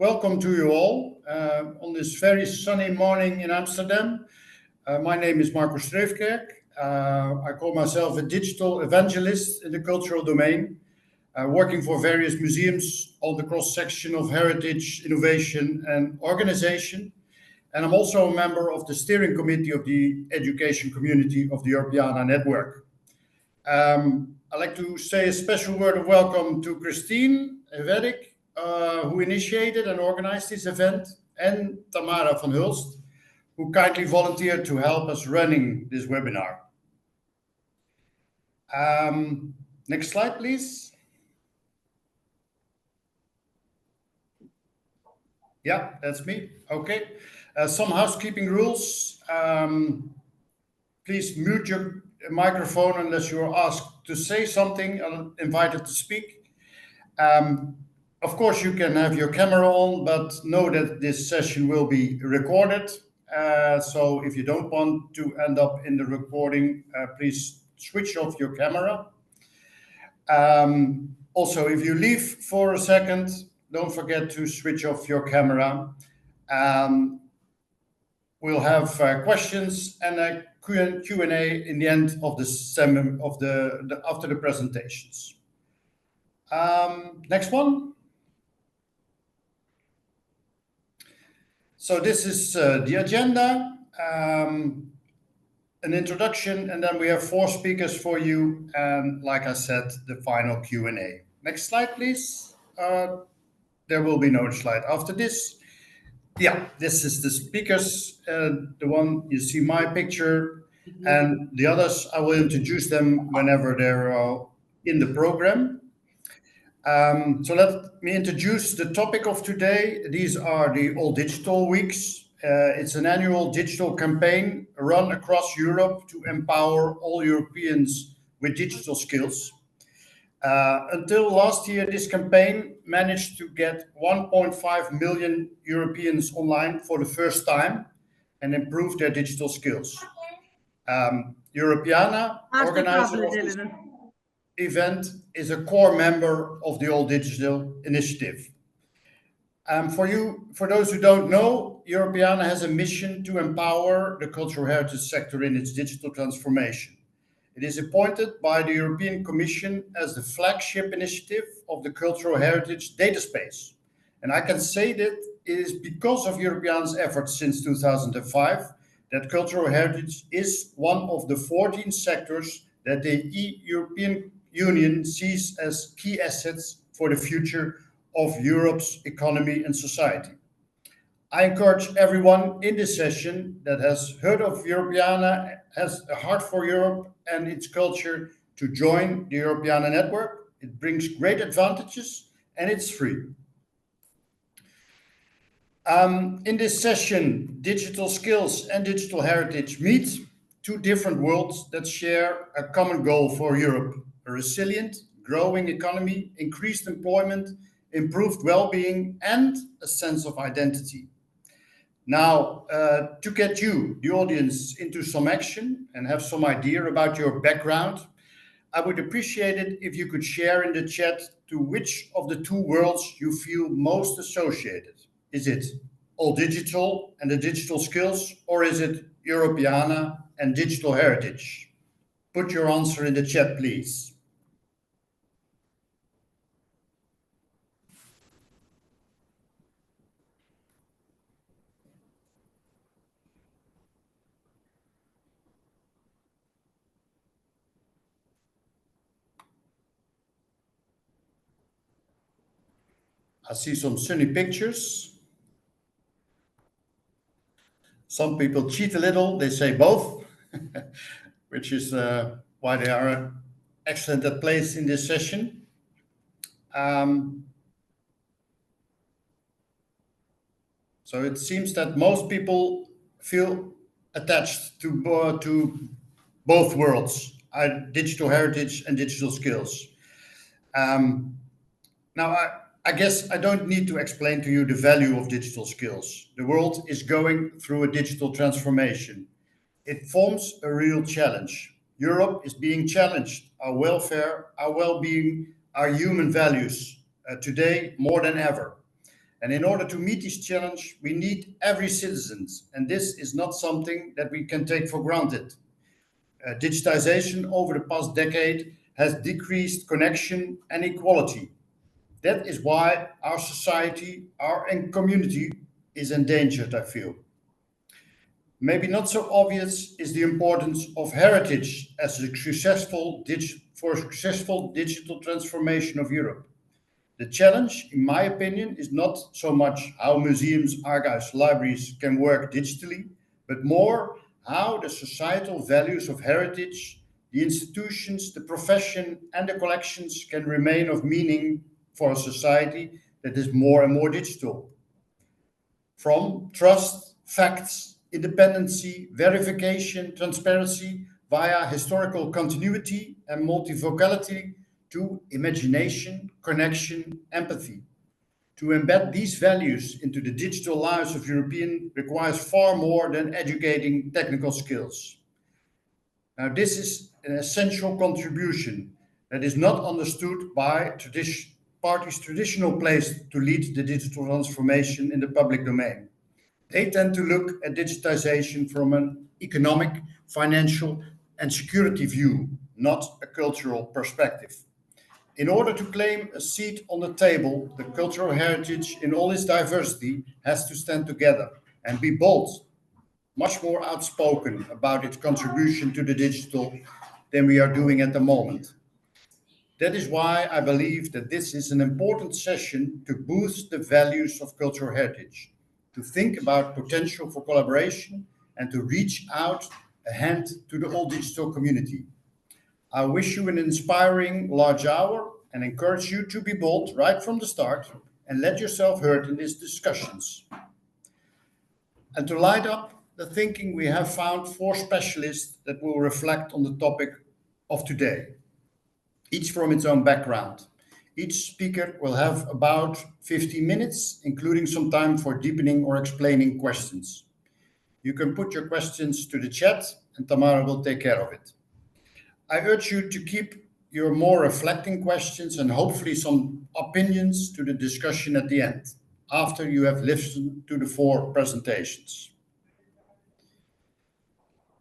welcome to you all on this very sunny morning in Amsterdam. My name is Marco Streefkerk. I call myself a digital evangelist in the cultural domain, working for various museums on the cross-section of heritage, innovation and organization. And I'm also a member of the steering committee of the education community of the Europeana network. I'd like to say a special word of welcome to Christine Weddick, who initiated and organized this event, and Tamara van Hulst, who kindly volunteered to help us running this webinar. Next slide, please. Yeah, that's me. Okay. Some housekeeping rules. Please mute your microphone unless you are asked to say something or invited to speak. Of course, you can have your camera on, but know that this session will be recorded. So if you don't want to end up in the recording, please switch off your camera. Also, if you leave for a second, don't forget to switch off your camera. We'll have questions and a Q&A in the end of the session after the presentations. Next one. So this is the agenda, an introduction, and then we have 4 speakers for you, and like I said, the final Q&A. Next slide, please. There will be no slide after this. Yeah, this is the speakers, the one you see my picture, and the others, I will introduce them whenever they're in the program. So let me introduce the topic of today. These are the All Digital Weeks. It's an annual digital campaign run across Europe to empower all Europeans with digital skills. Until last year, this campaign managed to get 1.5 million Europeans online for the first time and improve their digital skills. Europeana, organizer of this event, is a core member of the All Digital Initiative. For those who don't know, Europeana has a mission to empower the cultural heritage sector in its digital transformation. It is appointed by the European Commission as the flagship initiative of the cultural heritage data space. And I can say that it is because of Europeana's efforts since 2005 that cultural heritage is one of the 14 sectors that the European Union sees as key assets for the future of Europe's economy and society. I encourage everyone in this session that has heard of Europeana, has a heart for Europe and its culture, to join the Europeana network. It brings great advantages and it's free. In this session, digital skills and digital heritage meet, 2 different worlds that share a common goal for Europe: a resilient, growing economy, increased employment, improved well-being, and a sense of identity. Now, to get you, the audience, into some action and have some idea about your background, I would appreciate it if you could share in the chat to which of the 2 worlds you feel most associated. Is it all digital and the digital skills, or is it Europeana and digital heritage? Put your answer in the chat, please. I see some sunny pictures. Some people cheat a little, they say both, which is why they are excellent at place in this session. So it seems that most people feel attached to both worlds, digital heritage and digital skills. Now, I guess I don't need to explain to you the value of digital skills. The world is going through a digital transformation. It forms a real challenge. Europe is being challenged. Our welfare, our well-being, our human values, today more than ever. And in order to meet this challenge, we need every citizen, and this is not something that we can take for granted. Digitization over the past decade has decreased connection and equality. That is why our society, our community is endangered, I feel. Maybe not so obvious is the importance of heritage as a for a successful digital transformation of Europe. The challenge, in my opinion, is not so much how museums, archives, libraries can work digitally, but more how the societal values of heritage, the institutions, the profession, and the collections can remain of meaning for a society that is more and more digital. From trust, facts, independency, verification, transparency, via historical continuity and multivocality to imagination, connection, empathy. To embed these values into the digital lives of Europeans requires far more than educating technical skills. Now, this is an essential contribution that is not understood by parties' traditional place to lead the digital transformation in the public domain. They tend to look at digitization from an economic, financial, and security view, not a cultural perspective. In order to claim a seat on the table, the cultural heritage in all its diversity has to stand together and be bold, much more outspoken about its contribution to the digital than we are doing at the moment. That is why I believe that this is an important session to boost the values of cultural heritage, to think about potential for collaboration, and to reach out a hand to the all digital community. I wish you an inspiring large hour and encourage you to be bold right from the start and let yourself heard in these discussions. And to light up the thinking, we have found four specialists that will reflect on the topic of today, each from its own background. Each speaker will have about 15 minutes, including some time for deepening or explaining questions. You can put your questions to the chat and Tamara will take care of it. I urge you to keep your more reflecting questions and hopefully some opinions to the discussion at the end, after you have listened to the four presentations.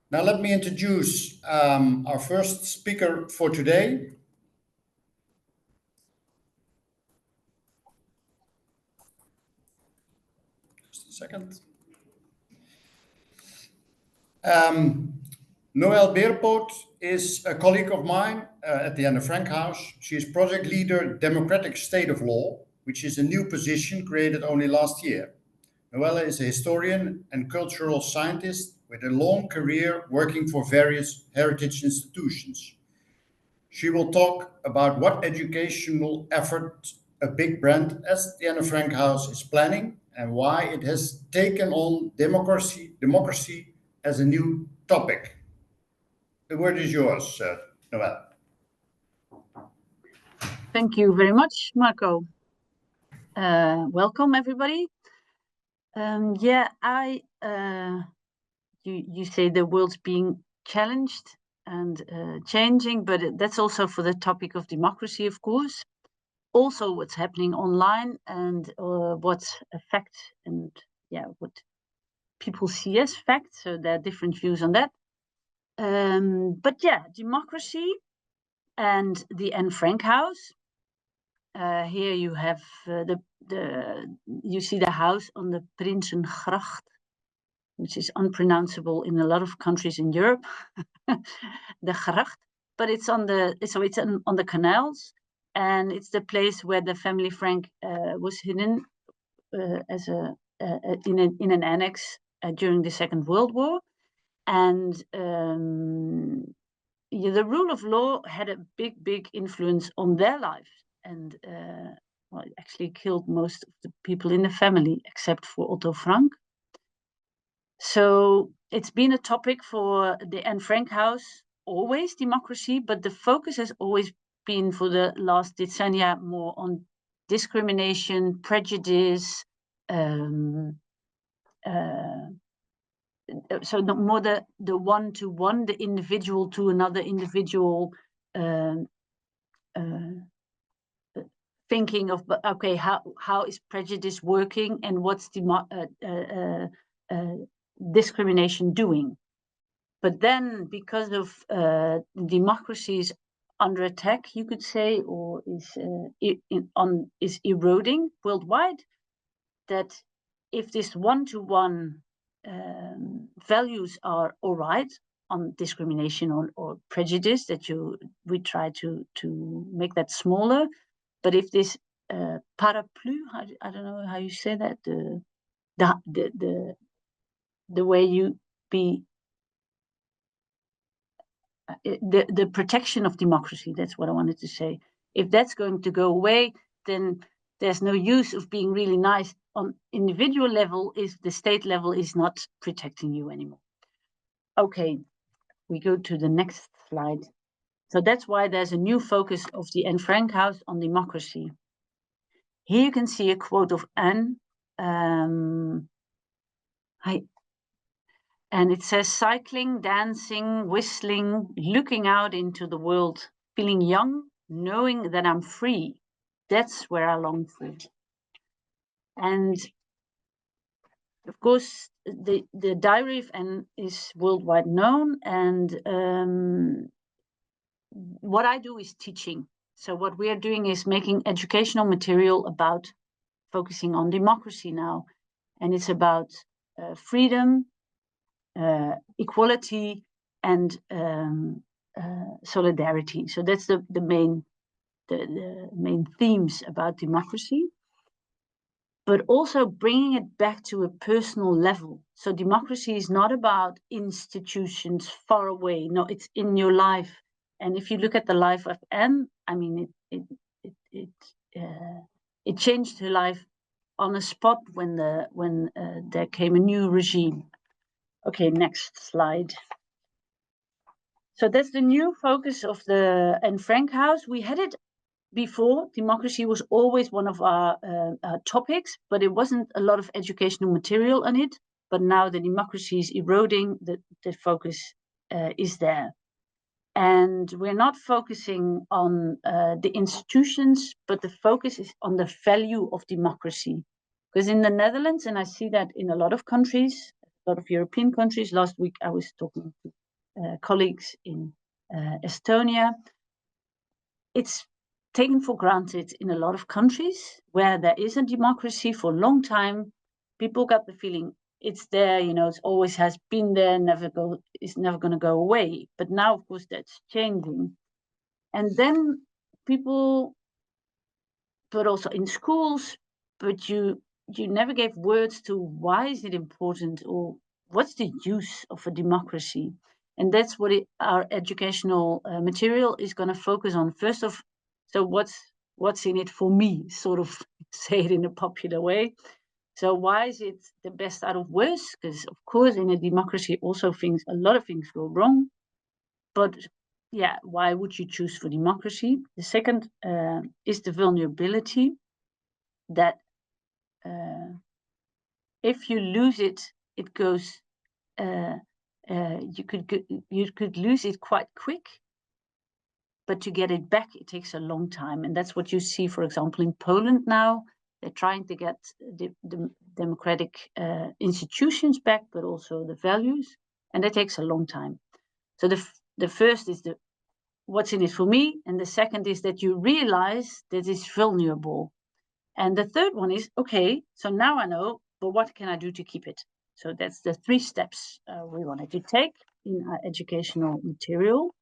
Now let me introduce our first speaker for today. Just a second. Noël Beerpoot is a colleague of mine at the Anne Frank House. She is project leader, Democratic State of Law, which is a new position created only last year. Noël is a historian and cultural scientist with a long career working for various heritage institutions. She will talk about what educational effort a big brand as the Anne Frank House is planning and why it has taken on democracy as a new topic. The word is yours, Noël. Thank you very much, Marco. Welcome, everybody. You say the world's being challenged and changing, but that's also for the topic of democracy, of course. Also, what's happening online and what's a fact and what people see as fact. So there are different views on that. Democracy and the Anne Frank House. Here you have you see the house on the Prinsengracht, which is unpronounceable in a lot of countries in Europe. The Gracht, but it's on the canals, and it's the place where the family Frank was hidden as in an annex during the Second World War, and the rule of law had a big influence on their life, and it actually killed most of the people in the family except for Otto Frank. So it's been a topic for the Anne Frank House, always democracy, but the focus has always been for the last decennia more on discrimination, prejudice, so more the one-to-one, the individual to another individual thinking of, okay, how is prejudice working and what's discrimination doing? But then, because of democracy is under attack, you could say, or is eroding worldwide, that if this one-to-one values are all right on discrimination or prejudice, that we try to make that smaller. But if this parapluie, I don't know how you say that, the way you be the protection of democracy, that's what I wanted to say. If that's going to go away, then there's no use of being really nice on individual level if the state level is not protecting you anymore. Okay, we go to the next slide. So that's why there's a new focus of the Anne Frank House on democracy. Here you can see a quote of Anne. And it says, cycling, dancing, whistling, looking out into the world, feeling young, knowing that I'm free. That's where I long for. And of course, the diary of Anne is worldwide known. And what I do is teaching. So what we are doing is making educational material about focusing on democracy now. And it's about freedom, equality, and solidarity. So that's the main themes about democracy, but also bringing it back to a personal level. So democracy is not about institutions far away. No, it's in your life. And if you look at the life of Anne, I mean, it changed her life on the spot when there came a new regime. Okay, next slide. So that's the new focus of the Anne Frank House. We had it before. Democracy was always one of our topics, but it wasn't a lot of educational material on it. But now the democracy is eroding, the focus is there. And we're not focusing on the institutions, but the focus is on the value of democracy. Because in the Netherlands, and I see that in a lot of countries, a lot of European countries, last week I was talking to colleagues in Estonia, it's taken for granted in a lot of countries where there is a democracy for a long time. People got the feeling it's there, it always has been there, it's never going to go away. But now, of course, that's changing. And then people, but also in schools, but you never gave words to why is it important or what's the use of a democracy. And that's what our educational material is going to focus on. First of, so what's in it for me, sort of say it in a popular way. So why is it the best out of worse? Because of course in a democracy also a lot of things go wrong. But yeah, why would you choose for democracy? The second is the vulnerability that if you lose it, it goes. You could lose it quite quick, but to get it back, it takes a long time, and that's what you see, for example, in Poland now. They're trying to get the democratic institutions back, but also the values, and that takes a long time. So the first is what's in it for me, and the second is that you realize that it's vulnerable. And the third one is, okay, so now I know, but what can I do to keep it? So that's the 3 steps we wanted to take in our educational material.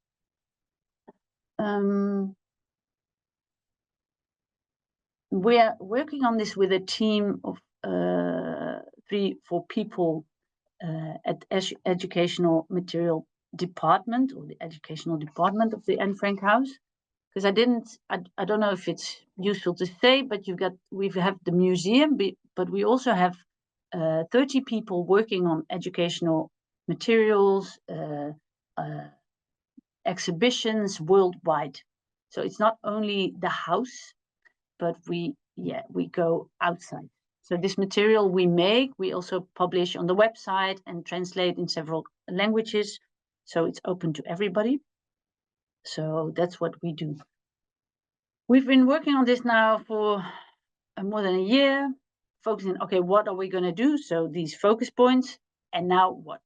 We are working on this with a team of 3-4 people at educational material department, or the educational department of the Anne Frank House. Because I don't know if it's useful to say, but we have the museum, but we also have 30 people working on educational materials, exhibitions worldwide. So it's not only the house, but we go outside. So this material we make, we also publish on the website and translate in several languages. So it's open to everybody. So that's what we do. We've been working on this now for more than a year, focusing, okay, what are we going to do? So these focus points, and now what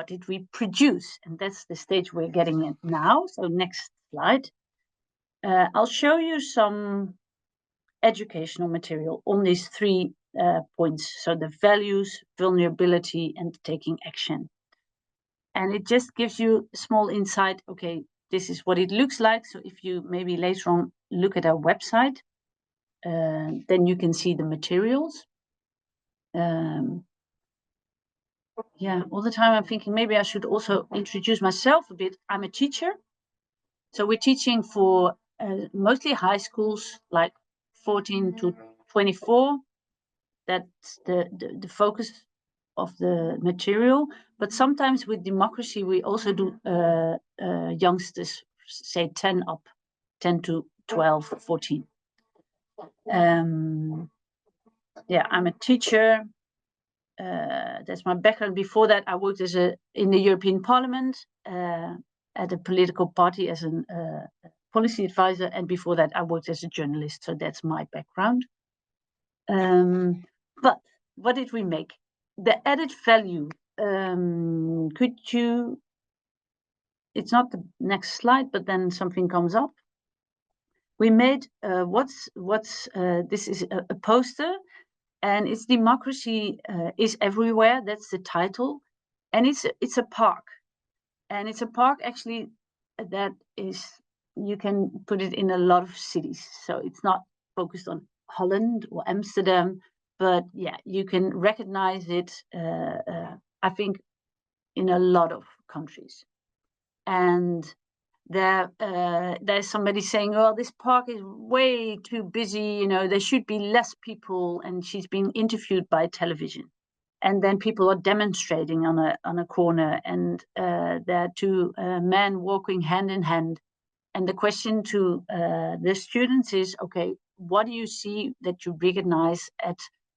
did we produce? And that's the stage we're getting in now. So next slide. I'll show you some educational material on these 3 points. So the values, vulnerability, and taking action. And it just gives you a small insight. Okay, this is what it looks like. So if you maybe later on look at our website, then you can see the materials. Yeah, all the time I'm thinking maybe I should also introduce myself a bit. I'm a teacher. So we're teaching for mostly high schools, like 14 to 24. That's the focus of the material. But sometimes with democracy, we also do youngsters, say 10 up, 10 to 12, 14. Yeah, I'm a teacher. That's my background. Before that, I worked in the European Parliament at a political party as a policy advisor. And before that, I worked as a journalist. So that's my background. But what did we make? The added value. Could you? It's not the next slide, but then something comes up. We made this is a poster, and it's democracy is everywhere. That's the title, and it's a park, and it's a park actually that is, you can put it in a lot of cities. So it's not focused on Holland or Amsterdam, but yeah, you can recognize it. I think in a lot of countries, and there's somebody saying, well, this park is way too busy, you know, there should be less people, and she's being interviewed by television. And then people are demonstrating on a corner, and there are 2 men walking hand in hand. And the question to the students is, okay, what do you see that you recognize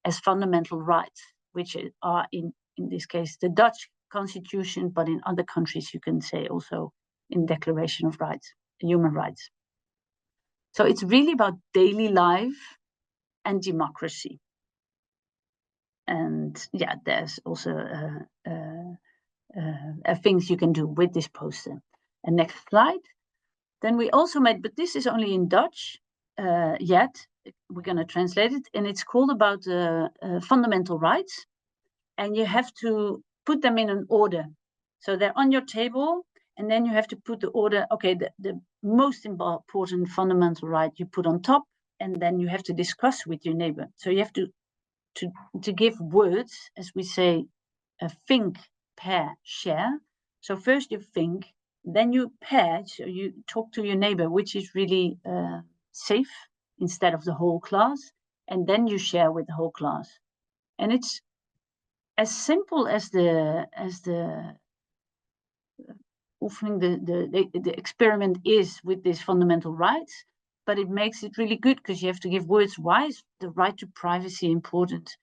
as fundamental rights, which are in this case the Dutch Constitution, but in other countries you can say also in Declaration of Rights, Human Rights. So it's really about daily life and democracy. And yeah, there's also things you can do with this poster. And next slide. Then we also made, but this is only in Dutch yet. We're going to translate it, and it's called about fundamental rights. And you have to put them in an order. So they're on your table, and then you have to put the order. Okay, the most important fundamental right you put on top, and then you have to discuss with your neighbor. So you have to give words, as we say, think, pair, share. So first you think, then you pair, so you talk to your neighbor, which is really safe instead of the whole class, and then you share with the whole class. And it's as simple as the offering the experiment is with these fundamental rights, but it makes it really good because you have to give words. Why is the right to privacy important,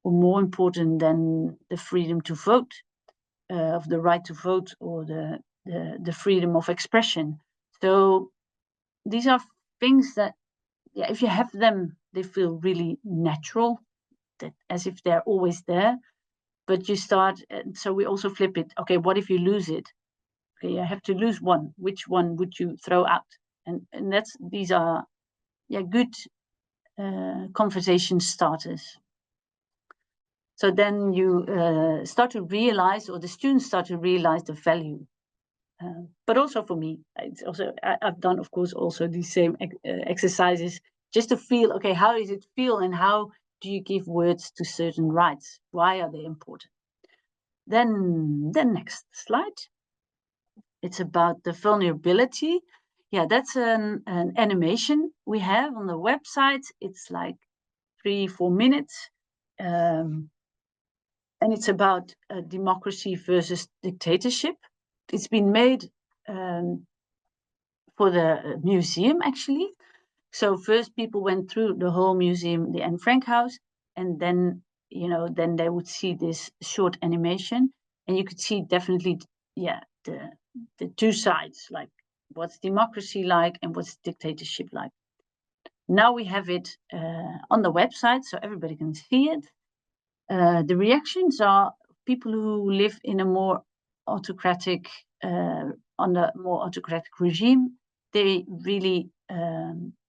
or more important than the freedom to vote, of the right to vote, or the freedom of expression? So these are things that, yeah, if you have them, they feel really natural, that as if they're always there. But you start, so we also flip it. Okay, what if you lose it? Okay, I have to lose one. Which one would you throw out? And these are, yeah, good conversation starters. So then you start to realize, or the students start to realize the value. But also for me, it's also, I've done, of course, also these same exercises just to feel, okay, how does it feel, and how do you give words to certain rights? Why are they important? Then the next slide. It's about the vulnerability. Yeah, that's an animation we have on the website. It's like 3-4 minutes. And it's about democracy versus dictatorship. It's been made for the museum, actually. So first people went through the whole museum, the Anne Frank house, and then, you know, then they would see this short animation, and you could see definitely, yeah, the 2 sides, like what's democracy like and what's dictatorship like. now we have it on the website so everybody can see it. The reactions are people who live in a more autocratic, under more autocratic regime. They really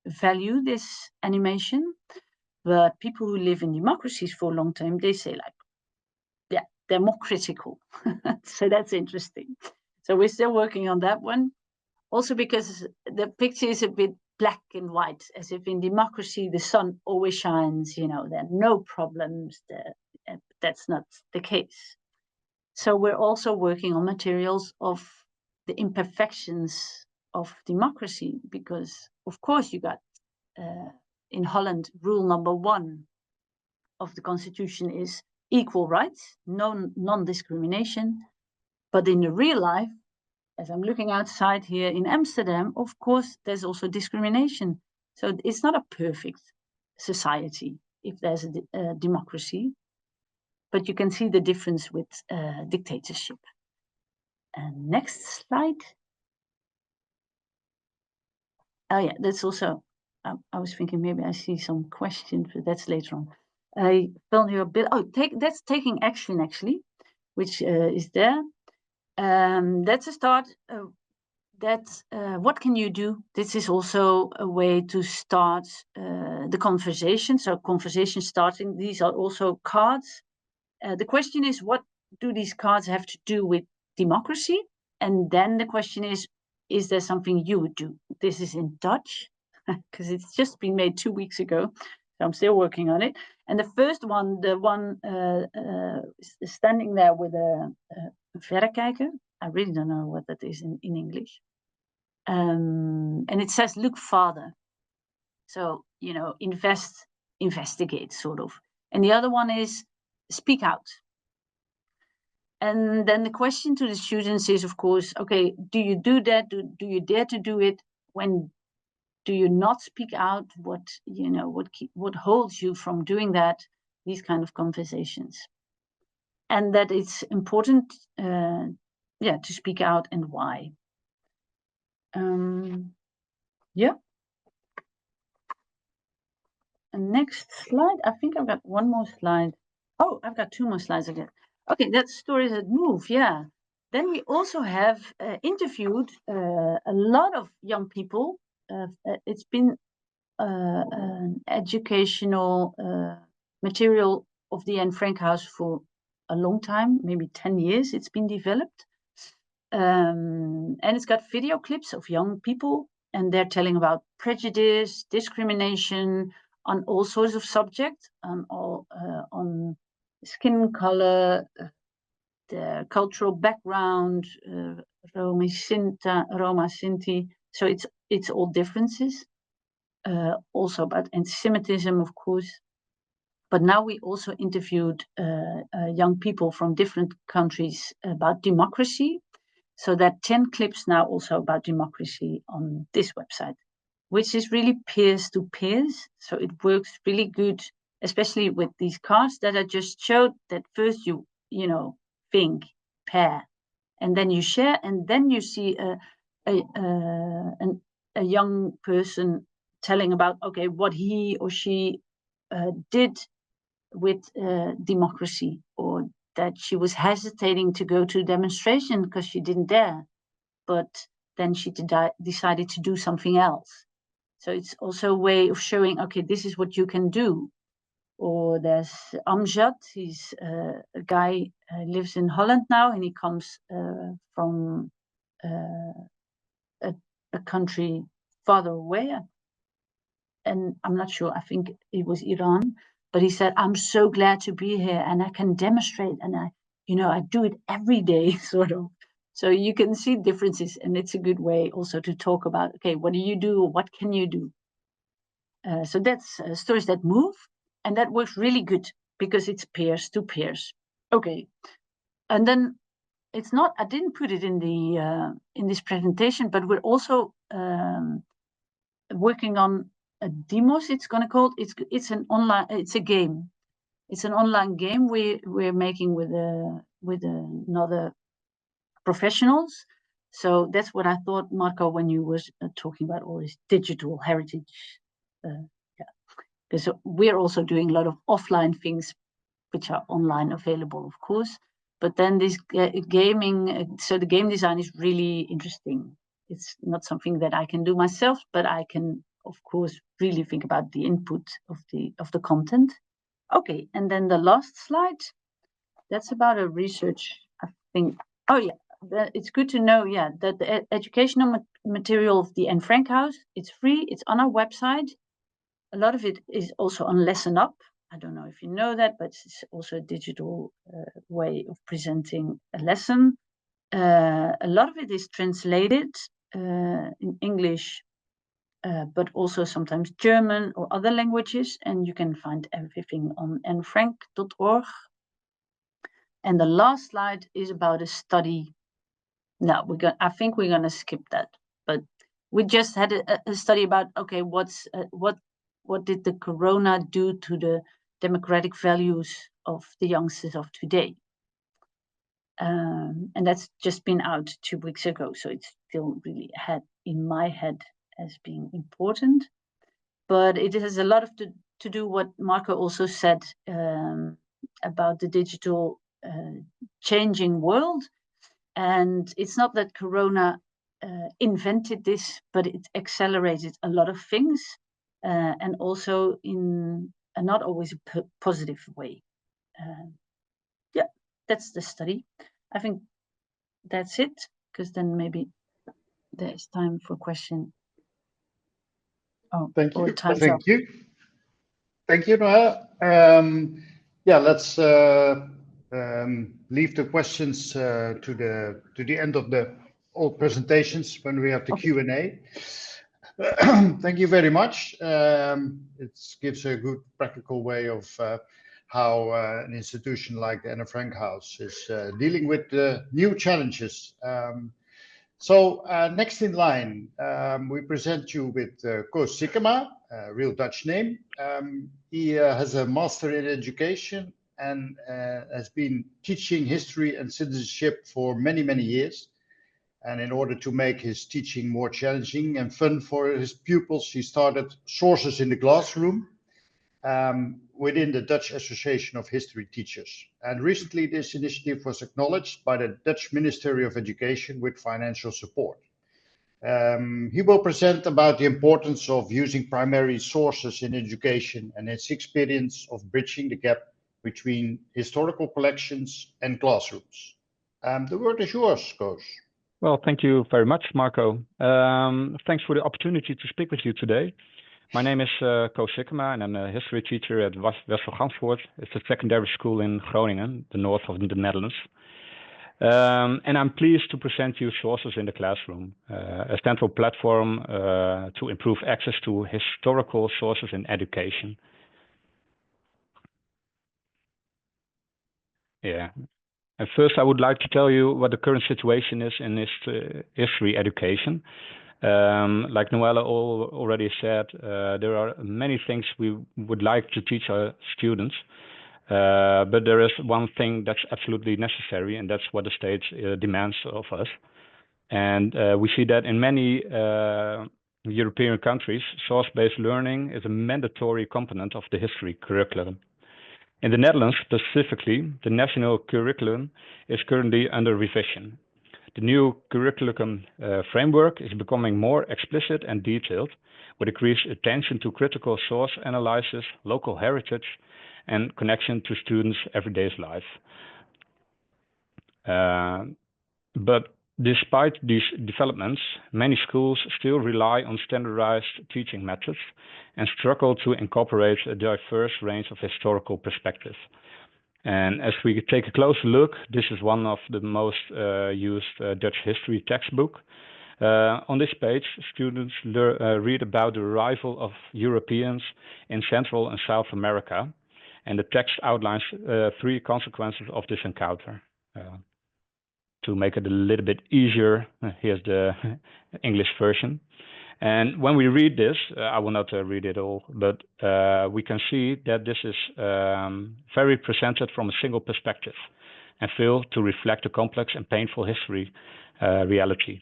value this animation. But people who live in democracies for a long time, they say like, yeah, they're more critical. So that's interesting. So we're still working on that one. Also because the picture is a bit black and white, as if in democracy the sun always shines, there are no problems. That's not the case. So we're also working on materials of the imperfections of democracy, because of course you got in Holland rule number 1 of the constitution is equal rights, non-discrimination. But in the real life, as I'm looking outside here in Amsterdam, of course, there's also discrimination. So it's not a perfect society if there's a democracy, but you can see the difference with dictatorship. And next slide. Oh yeah, that's also, I was thinking maybe I see some questions, but that's later on. I told you a bit, that's taking action actually, which is there. That's a start. What can you do? This is also a way to start the conversation. So conversation starting, these are also cards. The question is, what do these cards have to do with democracy? And then the question is there something you would do? This is in Dutch, because it's just been made 2 weeks ago. So I'm still working on it. And the first one, the one standing there with a verrekijker, I really don't know what that is in English. And it says, look farther. So, investigate, sort of. And the other one is speak out. And then the question to the students is, of course, okay, do you do that? Do you dare to do it? When do you not speak out? What holds you from doing that? These kind of conversations. And that it's important, to speak out, and why. Yeah. And next slide. I think I've got one more slide. Oh, I've got 2 more slides again. Okay, that's stories that move. Yeah. Then we also have interviewed a lot of young people. It's been an educational material of the Anne Frank House for a long time, maybe 10 years it's been developed. And it's got video clips of young people, and they're telling about prejudice, discrimination, on all sorts of subjects, on skin color, the cultural background, Roma, Sinti. So it's all differences. Also about anti-Semitism, of course. But now we also interviewed young people from different countries about democracy. So there are 10 clips now also about democracy on this website, which is really peers to peers. So it works really good, especially with these cards that I just showed, that first you think, pair, and then you share, and then you see a young person telling about, okay, what he or she did with democracy, or that she was hesitating to go to a demonstration because she didn't dare, but then she decided to do something else. So it's also a way of showing, okay, this is what you can do. Or there's Amjad, he's a guy lives in Holland now, and he comes from a country farther away. And I'm not sure, I think it was Iran, but he said, I'm so glad to be here, and I can demonstrate, and I do it every day, sort of. So you can see differences, and it's a good way also to talk about, okay, what do you do? What can you do? So that's stories that move, and that works really good because it's peers to peers. Okay, and then it's not, I didn't put it in this presentation, but we're also working on a demos, it's going to call it. It's an online, it's a game. It's an online game we're making with another professionals. So that's what I thought, Marco, when you was talking about all this digital heritage because we're also doing a lot of offline things, which are online available, of course. But then this gaming, so the game design is really interesting. It's not something that I can do myself, but I can, of course, really think about the input of the content. Okay, and then the last slide, that's about a research, I think. Oh yeah, it's good to know, yeah, that the educational material of the Anne Frank House, it's free, it's on our website. A lot of it is also on Lesson Up. I don't know if you know that, but it's also a digital way of presenting a lesson. A lot of it is translated in English, but also sometimes German or other languages, and you can find everything on annefrank.org. And the last slide is about a study. No, I think we're gonna skip that, but we just had a study about, okay, what did the corona do to the democratic values of the youngsters of today? And that's just been out 2 weeks ago, so it's still really in my head as being important. But it has a lot to do what Marco also said about the digital changing world. And it's not that Corona invented this, but it accelerated a lot of things, and also in a not always a positive way. Yeah, that's the study. I think that's it, because then maybe there's time for question. Oh, Thank you. time's Thank up. you. Thank you, Noelle. Yeah, let's leave the questions to the end of all presentations when we have the Q&A. Thank you very much. It gives a good practical way of how an institution like the Anne Frank House is dealing with new challenges. So next in line, we present you with Koos Sikkema, a real Dutch name. He has a master in education and has been teaching history and citizenship for many, many years. And in order to make his teaching more challenging and fun for his pupils, he started Sources in the Classroom within the Dutch Association of History Teachers. And recently, this initiative was acknowledged by the Dutch Ministry of Education with financial support. He will present about the importance of using primary sources in education and his experience of bridging the gap between historical collections and classrooms. The word is yours, Koos. Well, thank you very much, Marco. Thanks for the opportunity to speak with you today. My name is Koos Sikkema, and I'm a history teacher at West-Gansvoort. It's a secondary school in Groningen, the north of the Netherlands. And I'm pleased to present you Sources in the Classroom, a central platform to improve access to historical sources in education. Yeah. And first, I would like to tell you what the current situation is in history education. Like Noelle already said, there are many things we would like to teach our students, but there is one thing that's absolutely necessary, and that's what the state demands of us. And we see that in many European countries, source-based learning is a mandatory component of the history curriculum. In the Netherlands specifically, the national curriculum is currently under revision. The new curriculum framework is becoming more explicit and detailed, with increased attention to critical source analysis, local heritage, and connection to students' everyday life. But despite these developments, many schools still rely on standardized teaching methods and struggle to incorporate a diverse range of historical perspectives. And as we take a closer look, this is one of the most used Dutch history textbook. On this page, students read about the arrival of Europeans in Central and South America, and the text outlines 3 consequences of this encounter. To make it a little bit easier, here's the English version. And when we read this, I will not read it all, but we can see that this is very presented from a single perspective and fail to reflect a complex and painful history reality.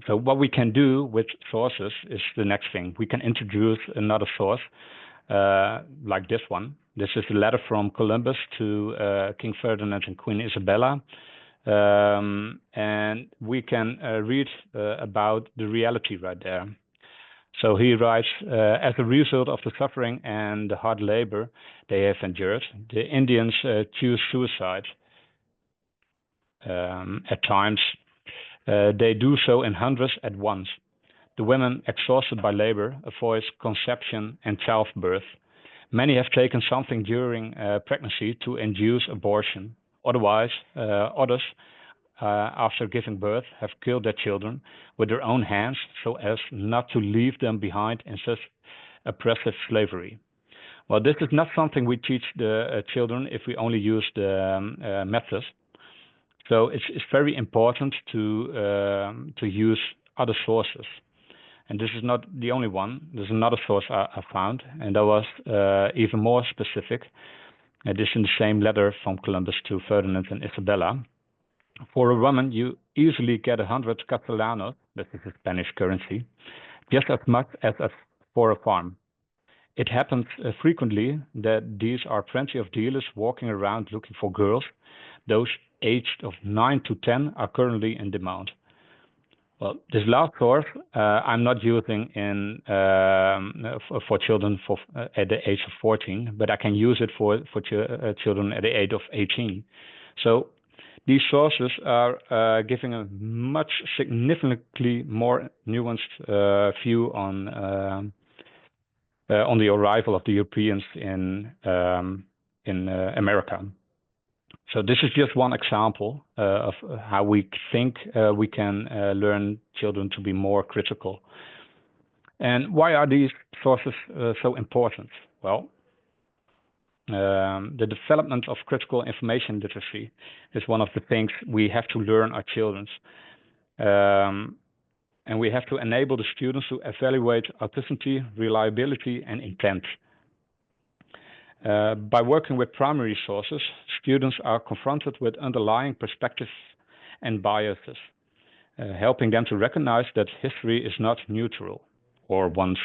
So what we can do with sources is the next thing. We can introduce another source like this one. This is a letter from Columbus to King Ferdinand and Queen Isabella. And we can read about the reality right there. So he writes, as a result of the suffering and the hard labor they have endured, the Indians choose suicide. At times, they do so in hundreds at once. The women, exhausted by labor, avoid conception and childbirth. Many have taken something during pregnancy to induce abortion. Otherwise, others, after giving birth, have killed their children with their own hands so as not to leave them behind in such oppressive slavery. Well, this is not something we teach the children if we only use the methods. So it's very important to use other sources. And this is not the only one. There's another source I found, and that was even more specific. This in the same letter from Columbus to Ferdinand and Isabella. For a woman, you easily get 100 catalanos, that is a Spanish currency, just as much as for a farm. It happens frequently that these are plenty of dealers walking around looking for girls. Those aged of 9 to 10 are currently in demand. Well, this last source I'm not using in for children at the age of 14, but I can use it for children at the age of 18. So these sources are giving a much significantly more nuanced view on the arrival of the Europeans in America. So this is just one example of how we think we can learn children to be more critical. And why are these sources so important? Well, the development of critical information literacy is one of the things we have to learn our children. And we have to enable the students to evaluate authenticity, reliability, and intent. By working with primary sources, students are confronted with underlying perspectives and biases, helping them to recognize that history is not neutral or one's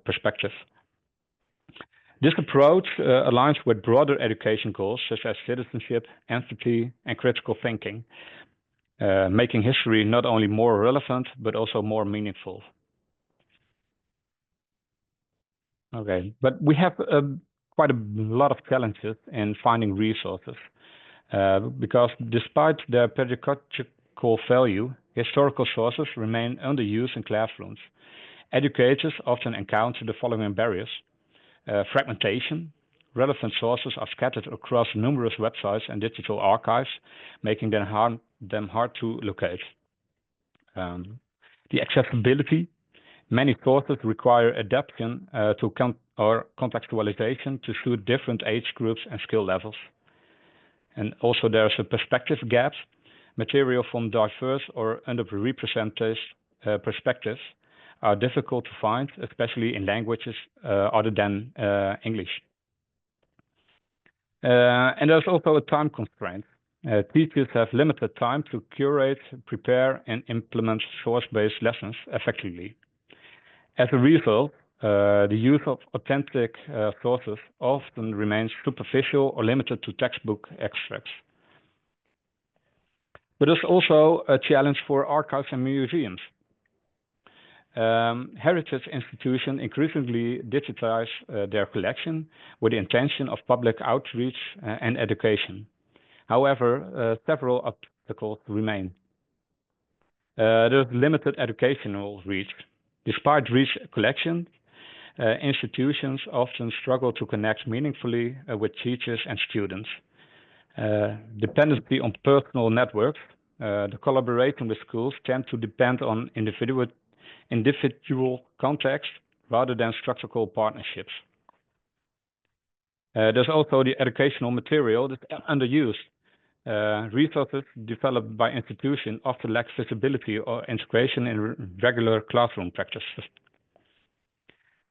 perspective. This approach aligns with broader education goals such as citizenship, empathy, and critical thinking, making history not only more relevant, but also more meaningful. Okay, but we have quite a lot of challenges in finding resources because despite their pedagogical value, historical sources remain underused in classrooms. Educators often encounter the following barriers: fragmentation. Relevant sources are scattered across numerous websites and digital archives, making them hard to locate. The accessibility. Many sources require adaptation or contextualization to suit different age groups and skill levels. And also there's a perspective gap. Material from diverse or underrepresented perspectives are difficult to find, especially in languages other than English. And there's also a time constraint. Teachers have limited time to curate, prepare, and implement source-based lessons effectively. As a result, the use of authentic sources often remains superficial or limited to textbook extracts. But there's also a challenge for archives and museums. Heritage institutions increasingly digitize their collection with the intention of public outreach and education. However, several obstacles remain. There's limited educational reach. Despite rich collections, institutions often struggle to connect meaningfully with teachers and students. Dependency on personal networks, the collaboration with schools tend to depend on individual context rather than structural partnerships. There's also the educational material that's underused. Resources developed by institutions often lack visibility or integration in regular classroom practices.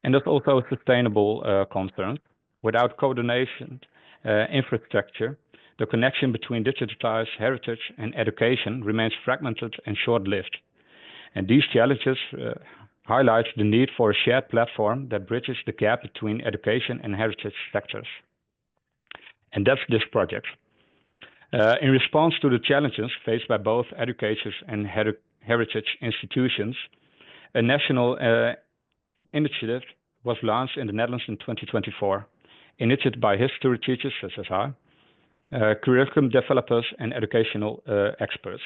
And there's also sustainable concerns. Without coordination infrastructure, the connection between digitized heritage and education remains fragmented and short-lived. And these challenges highlights the need for a shared platform that bridges the gap between education and heritage sectors. And that's this project. In response to the challenges faced by both educators and heritage institutions, a national initiative was launched in the Netherlands in 2024, initiated by history teachers such as I, curriculum developers, and educational experts.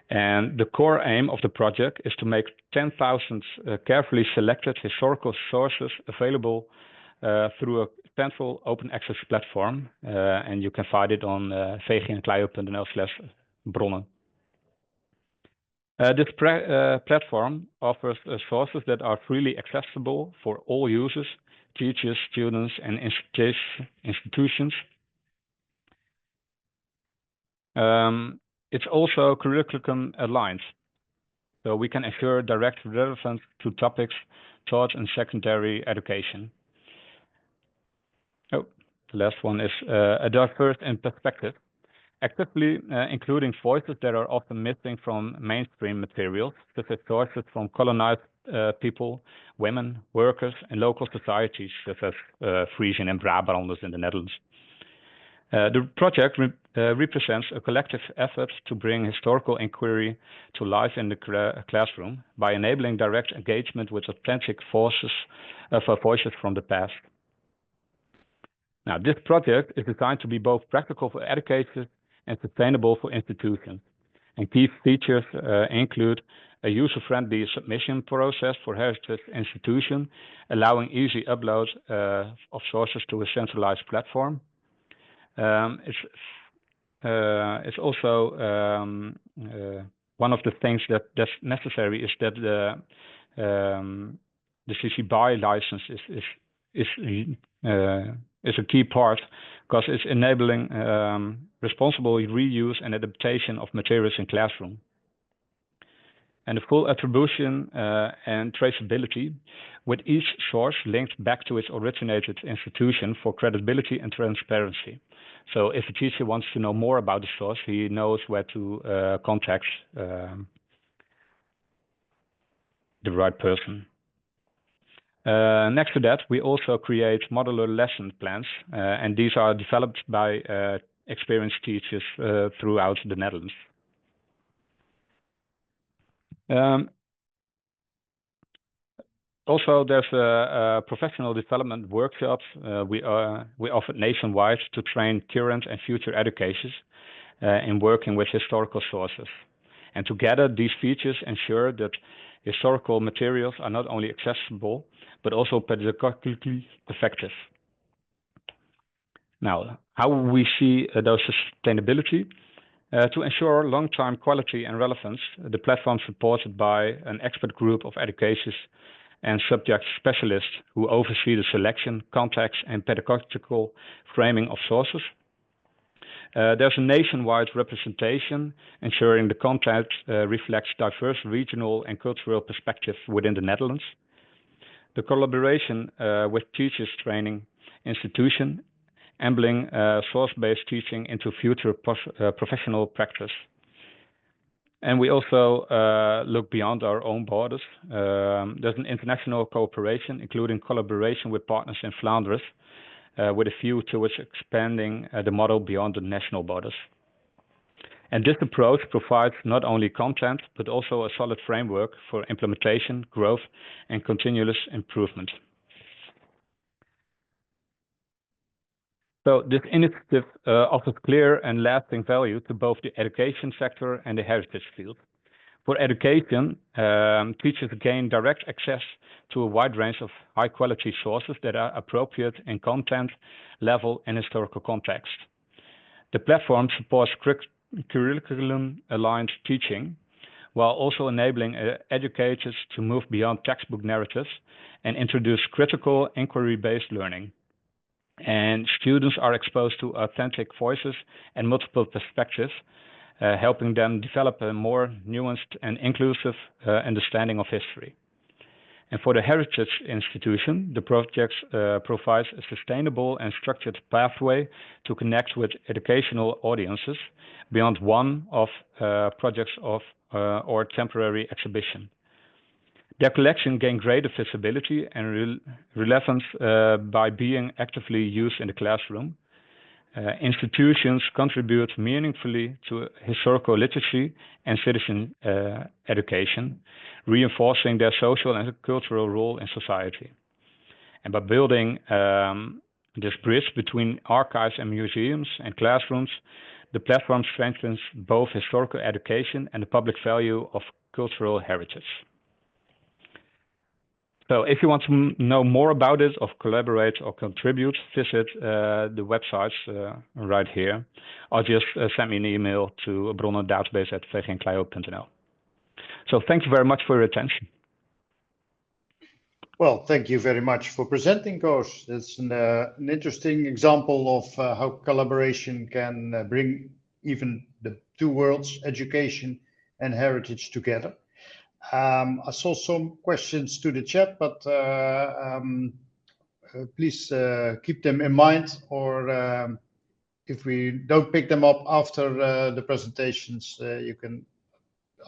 And the core aim of the project is to make 10,000 carefully selected historical sources available through a central open access platform. And you can find it on vgnkleio.nl/bronnen. This platform offers sources that are freely accessible for all users, teachers, students, and institutions. It's also curriculum aligned, so we can ensure direct relevance to topics taught in secondary education. Oh, the last one is a diverse in perspective, actively including voices that are often missing from mainstream materials, such as voices from colonized people, women, workers, and local societies, such as Frisian and Brabanders in the Netherlands. The project represents a collective effort to bring historical inquiry to life in the classroom by enabling direct engagement with authentic voices from the past. Now, this project is designed to be both practical for educators and sustainable for institutions. And key features include a user-friendly submission process for heritage institutions, allowing easy upload of sources to a centralized platform. It's also one of the things that's necessary is that the CC BY license is a key part, because it's enabling responsible reuse and adaptation of materials in classroom. And the full attribution and traceability, with each source linked back to its originated institution for credibility and transparency. So if a teacher wants to know more about the source, he knows where to contact the right person. Next to that, we also create modular lesson plans, and these are developed by experienced teachers throughout the Netherlands. Also, there's a professional development workshops we offer nationwide to train current and future educators in working with historical sources. And together, these features ensure that historical materials are not only accessible, but also pedagogically effective. Now, how we see those sustainability? To ensure long-term quality and relevance, the platform is supported by an expert group of educators and subject specialists who oversee the selection, context, and pedagogical framing of sources. There's a nationwide representation, ensuring the content reflects diverse regional and cultural perspectives within the Netherlands. The collaboration with teachers training institution, enabling source-based teaching into future professional practice. And we also look beyond our own borders. There's an international cooperation, including collaboration with partners in Flanders, with a view towards expanding the model beyond the national borders. And this approach provides not only content, but also a solid framework for implementation, growth, and continuous improvement. So this initiative offers clear and lasting value to both the education sector and the heritage field. For education, teachers gain direct access to a wide range of high-quality sources that are appropriate in content, level, and historical context. The platform supports curriculum-aligned teaching, while also enabling educators to move beyond textbook narratives and introduce critical inquiry-based learning. And students are exposed to authentic voices and multiple perspectives, helping them develop a more nuanced and inclusive understanding of history. And for the heritage institution, the project provides a sustainable and structured pathway to connect with educational audiences beyond one of projects of or temporary exhibition. Their collection gained greater visibility and relevance by being actively used in the classroom. Institutions contribute meaningfully to historical literacy and citizen education, reinforcing their social and cultural role in society. And by building this bridge between archives and museums and classrooms, the platform strengthens both historical education and the public value of cultural heritage. So if you want to know more about it, or collaborate or contribute, visit the websites right here, or just send me an email to bronnendatabase@vgnkleio.nl. So thank you very much for your attention. Well, thank you very much for presenting, Koos. It's an interesting example of how collaboration can bring even the two worlds, education and heritage, together. I saw some questions to the chat, but please keep them in mind, or if we don't pick them up after the presentations, you can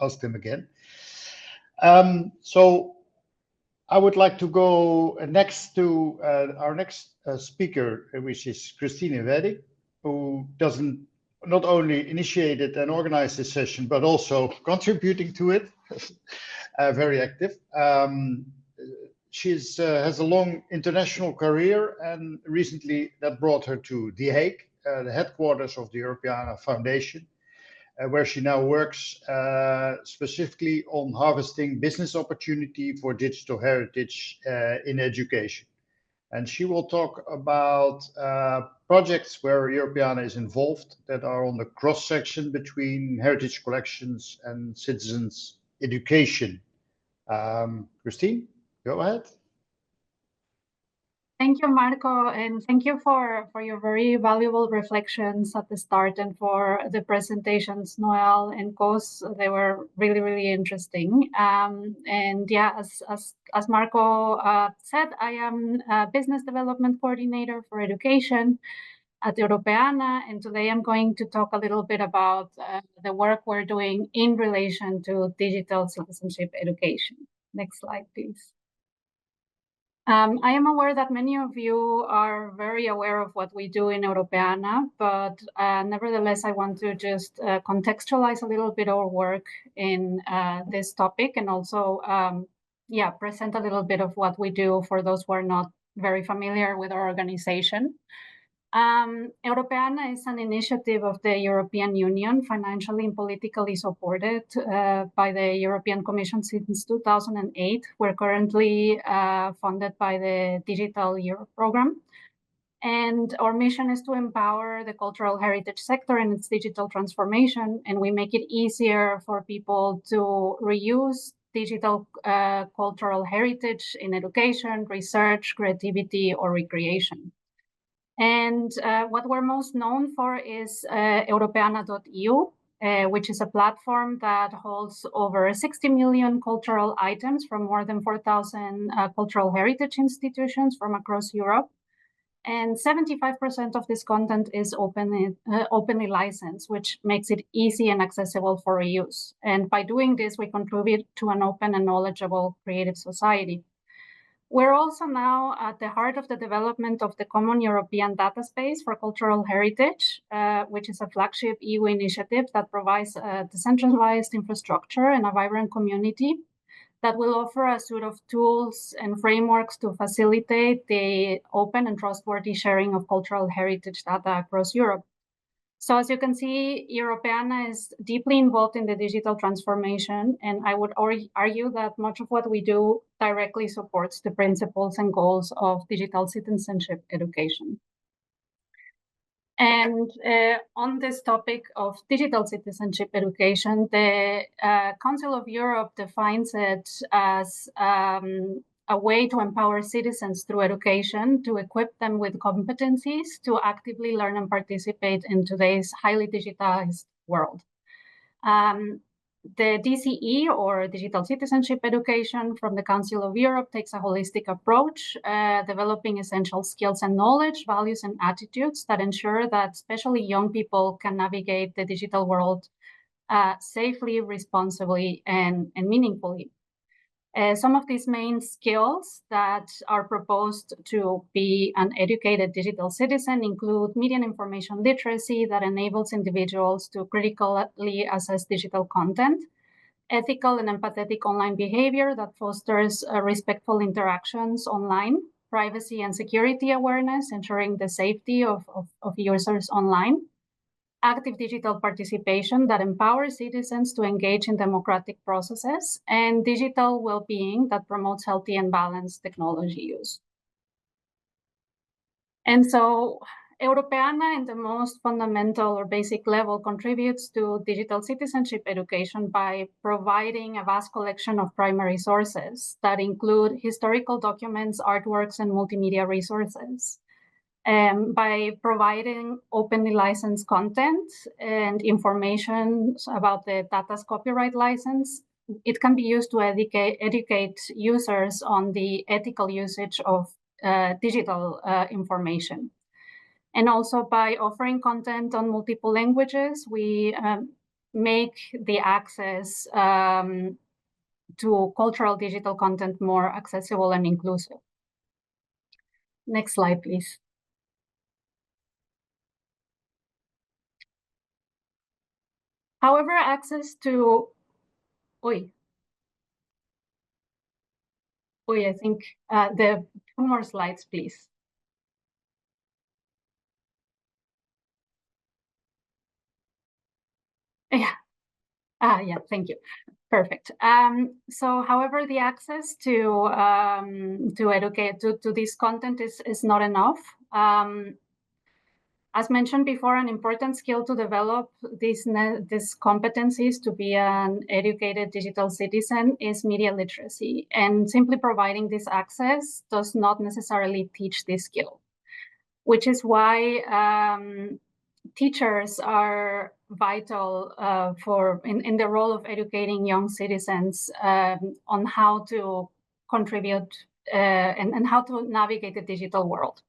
ask them again. So I would like to go next to our next speaker, which is Christine Weddy, who not only initiated and organized this session, but also contributing to it, very active. She has a long international career, and recently that brought her to The Hague, the headquarters of the Europeana Foundation, where she now works specifically on harvesting business opportunity for digital heritage in education. And she will talk about projects where Europeana is involved that are on the cross-section between heritage collections and citizens' education. Christine, go ahead. Thank you, Marco, and thank you for your very valuable reflections at the start and for the presentations, Noel and Koos. They were really, really interesting. And yeah, as Marco said, I am a business development coordinator for education at Europeana, and today I'm going to talk a little bit about the work we're doing in relation to digital citizenship education. Next slide, please. I am aware that many of you are very aware of what we do in Europeana, but nevertheless, I want to just contextualize a little bit our work in this topic, and also, present a little bit of what we do for those who are not very familiar with our organization. Europeana is an initiative of the European Union, financially and politically supported by the European Commission since 2008. We're currently funded by the Digital Europe program. And our mission is to empower the cultural heritage sector in its digital transformation, and we make it easier for people to reuse digital cultural heritage in education, research, creativity, or recreation. And what we're most known for is Europeana.eu, which is a platform that holds over 60 million cultural items from more than 4,000 cultural heritage institutions from across Europe. And 75% of this content is openly licensed, which makes it easy and accessible for reuse. And by doing this, we contribute to an open and knowledgeable creative society. We're also now at the heart of the development of the Common European Data Space for Cultural Heritage, which is a flagship EU initiative that provides a decentralized infrastructure and a vibrant community that will offer a suite of tools and frameworks to facilitate the open and trustworthy sharing of cultural heritage data across Europe. So as you can see, Europeana is deeply involved in the digital transformation, and I would argue that much of what we do directly supports the principles and goals of digital citizenship education. And on this topic of digital citizenship education, the Council of Europe defines it as a way to empower citizens through education, to equip them with competencies to actively learn and participate in today's highly digitized world. The DCE, or Digital Citizenship Education, from the Council of Europe takes a holistic approach, developing essential skills and knowledge, values and attitudes that ensure that especially young people can navigate the digital world safely, responsibly, and meaningfully. Some of these main skills that are proposed to be an educated digital citizen include media and information literacy that enables individuals to critically assess digital content, ethical and empathetic online behavior that fosters respectful interactions online, privacy and security awareness, ensuring the safety of users online, active digital participation that empowers citizens to engage in democratic processes, and digital well-being that promotes healthy and balanced technology use. And so Europeana, in the most fundamental or basic level, contributes to digital citizenship education by providing a vast collection of primary sources that include historical documents, artworks, and multimedia resources. By providing openly licensed content and information about the data's copyright license, it can be used to educate users on the ethical usage of digital information. And also by offering content on multiple languages, we make the access to cultural digital content more accessible and inclusive. Next slide, please. However, access to, I think the 2 more slides, please. Yeah. Yeah, thank you. Perfect. So, however, the access to this content is not enough. As mentioned before, an important skill to develop these competencies to be an educated digital citizen is media literacy. And simply providing this access does not necessarily teach this skill, which is why teachers are vital in the role of educating young citizens on how to contribute and how to navigate the digital world.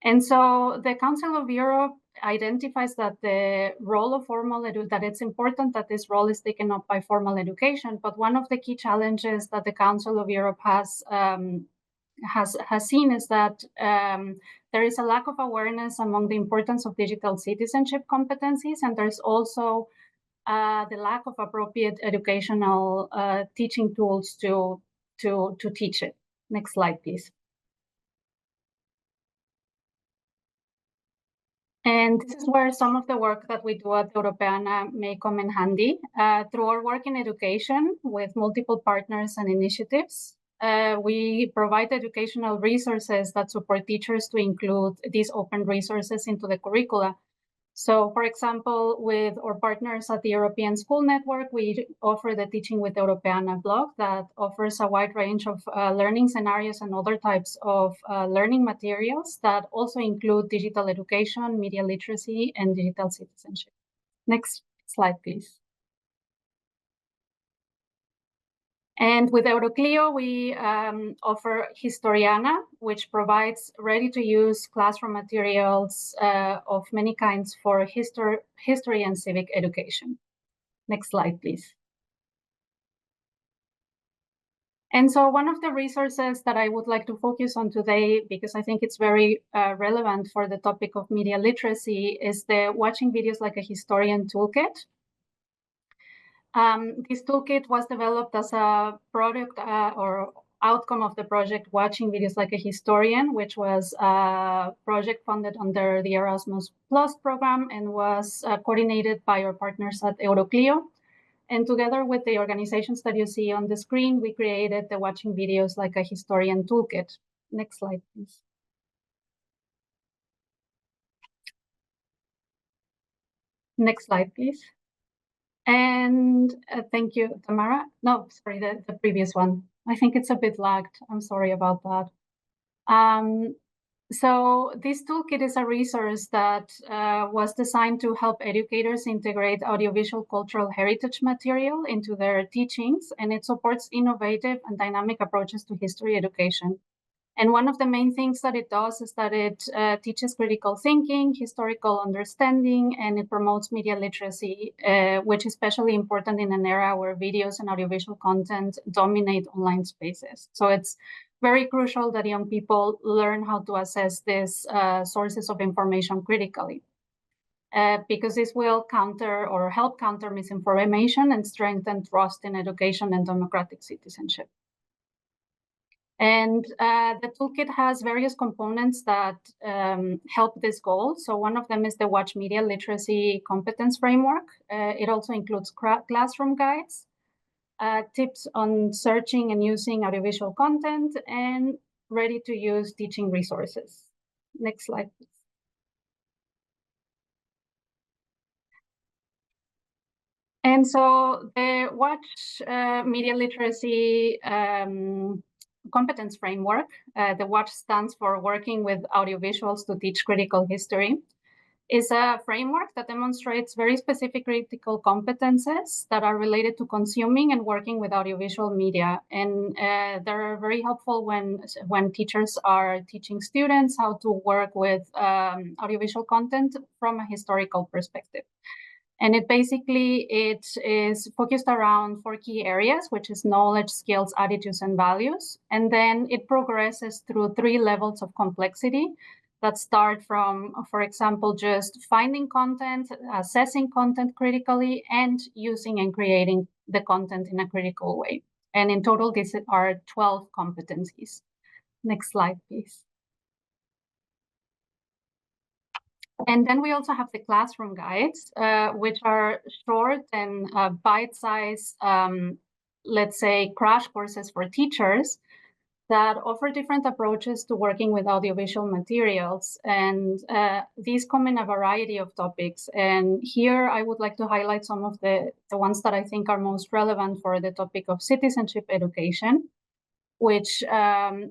And so the Council of Europe identifies that the role of that it's important that this role is taken up by formal education. But one of the key challenges that the Council of Europe has seen is that there is a lack of awareness among the importance of digital citizenship competencies, and there's also the lack of appropriate educational teaching tools to teach it. Next slide, please. And this is where some of the work that we do at Europeana may come in handy. Through our work in education with multiple partners and initiatives, we provide educational resources that support teachers to include these open resources into the curricula. So, for example, with our partners at the European School Network, we offer the Teaching with Europeana blog that offers a wide range of learning scenarios and other types of learning materials that also include digital education, media literacy, and digital citizenship. Next slide, please. And with Euroclio, we offer Historiana, which provides ready-to-use classroom materials of many kinds for history and civic education. Next slide, please. And so one of the resources that I would like to focus on today, because I think it's very relevant for the topic of media literacy, is the Watching Videos Like a Historian toolkit. This toolkit was developed as a product or outcome of the project Watching Videos Like a Historian, which was a project funded under the Erasmus Plus program and was coordinated by our partners at Euroclio. And together with the organizations that you see on the screen, we created the Watching Videos Like a Historian toolkit. Next slide, please. Next slide, please. And thank you, Tamara. No, sorry, the previous one. I think it's a bit lagged. I'm sorry about that. So this toolkit is a resource that was designed to help educators integrate audiovisual cultural heritage material into their teachings, and it supports innovative and dynamic approaches to history education. And one of the main things that it does is that it teaches critical thinking, historical understanding, and it promotes media literacy, which is especially important in an era where videos and audiovisual content dominate online spaces. So it's very crucial that young people learn how to assess these sources of information critically, because this will counter or help counter misinformation and strengthen trust in education and democratic citizenship. And the toolkit has various components that help this goal. So one of them is the Watch Media Literacy Competence Framework. It also includes classroom guides, tips on searching and using audiovisual content, and ready-to-use teaching resources. Next slide, please. And so the Watch Media Literacy Competence Framework, the WATCH stands for Working with Audiovisuals to Teach Critical History, is a framework that demonstrates very specific critical competences that are related to consuming and working with audiovisual media. And they're very helpful when teachers are teaching students how to work with audiovisual content from a historical perspective. And it is focused around 4 key areas, which is knowledge, skills, attitudes, and values. And then it progresses through 3 levels of complexity that start from, for example, just finding content, assessing content critically, and using and creating the content in a critical way. And in total, these are 12 competencies. Next slide, please. And then we also have the classroom guides, which are short and bite-sized, let's say, crash courses for teachers that offer different approaches to working with audiovisual materials. And these come in a variety of topics. And here I would like to highlight some of the ones that I think are most relevant for the topic of citizenship education, which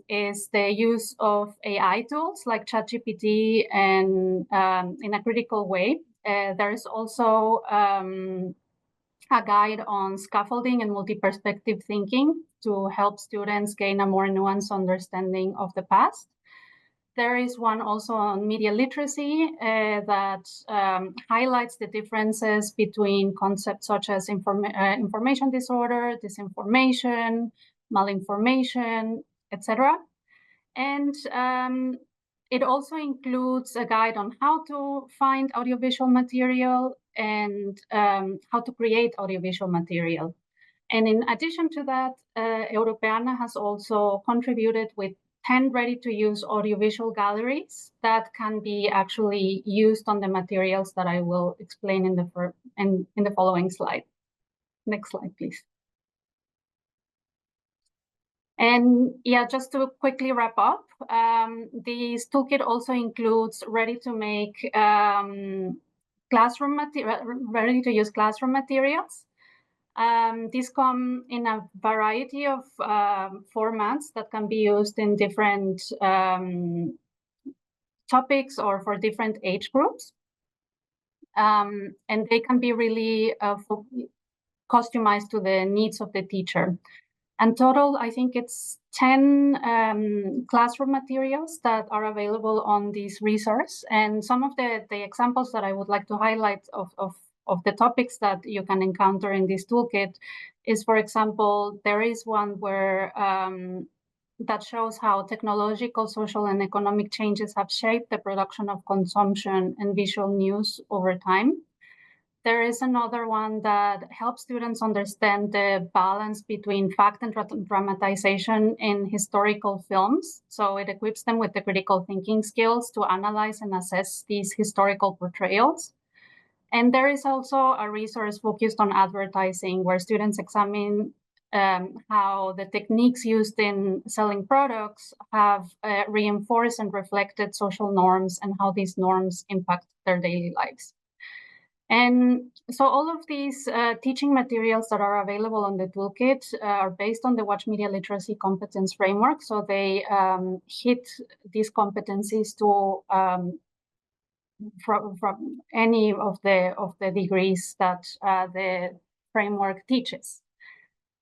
is the use of AI tools like ChatGPT and in a critical way. There is also a guide on scaffolding and multi-perspective thinking to help students gain a more nuanced understanding of the past. There is one also on media literacy that highlights the differences between concepts such as information disorder, disinformation, malinformation, etc. And it also includes a guide on how to find audiovisual material and how to create audiovisual material. And in addition to that, Europeana has also contributed with 10 ready-to-use audiovisual galleries that can be actually used on the materials that I will explain in the following slide. Next slide, please. And yeah, just to quickly wrap up, this toolkit also includes ready-to-make ready-to-use classroom materials. These come in a variety of formats that can be used in different topics or for different age groups. And they can be really customized to the needs of the teacher. And total, I think it's 10 classroom materials that are available on this resource. And some of the examples that I would like to highlight of the topics that you can encounter in this toolkit is, for example, there is one where that shows how technological, social, and economic changes have shaped the production of consumption and visual news over time. There is another one that helps students understand the balance between fact and dramatization in historical films. So it equips them with the critical thinking skills to analyze and assess these historical portrayals. And there is also a resource focused on advertising, where students examine how the techniques used in selling products have reinforced and reflected social norms and how these norms impact their daily lives. And so all of these teaching materials that are available on the toolkit are based on the Watch Media Literacy Competence Framework. So they hit these competencies to from any of the degrees that the framework teaches.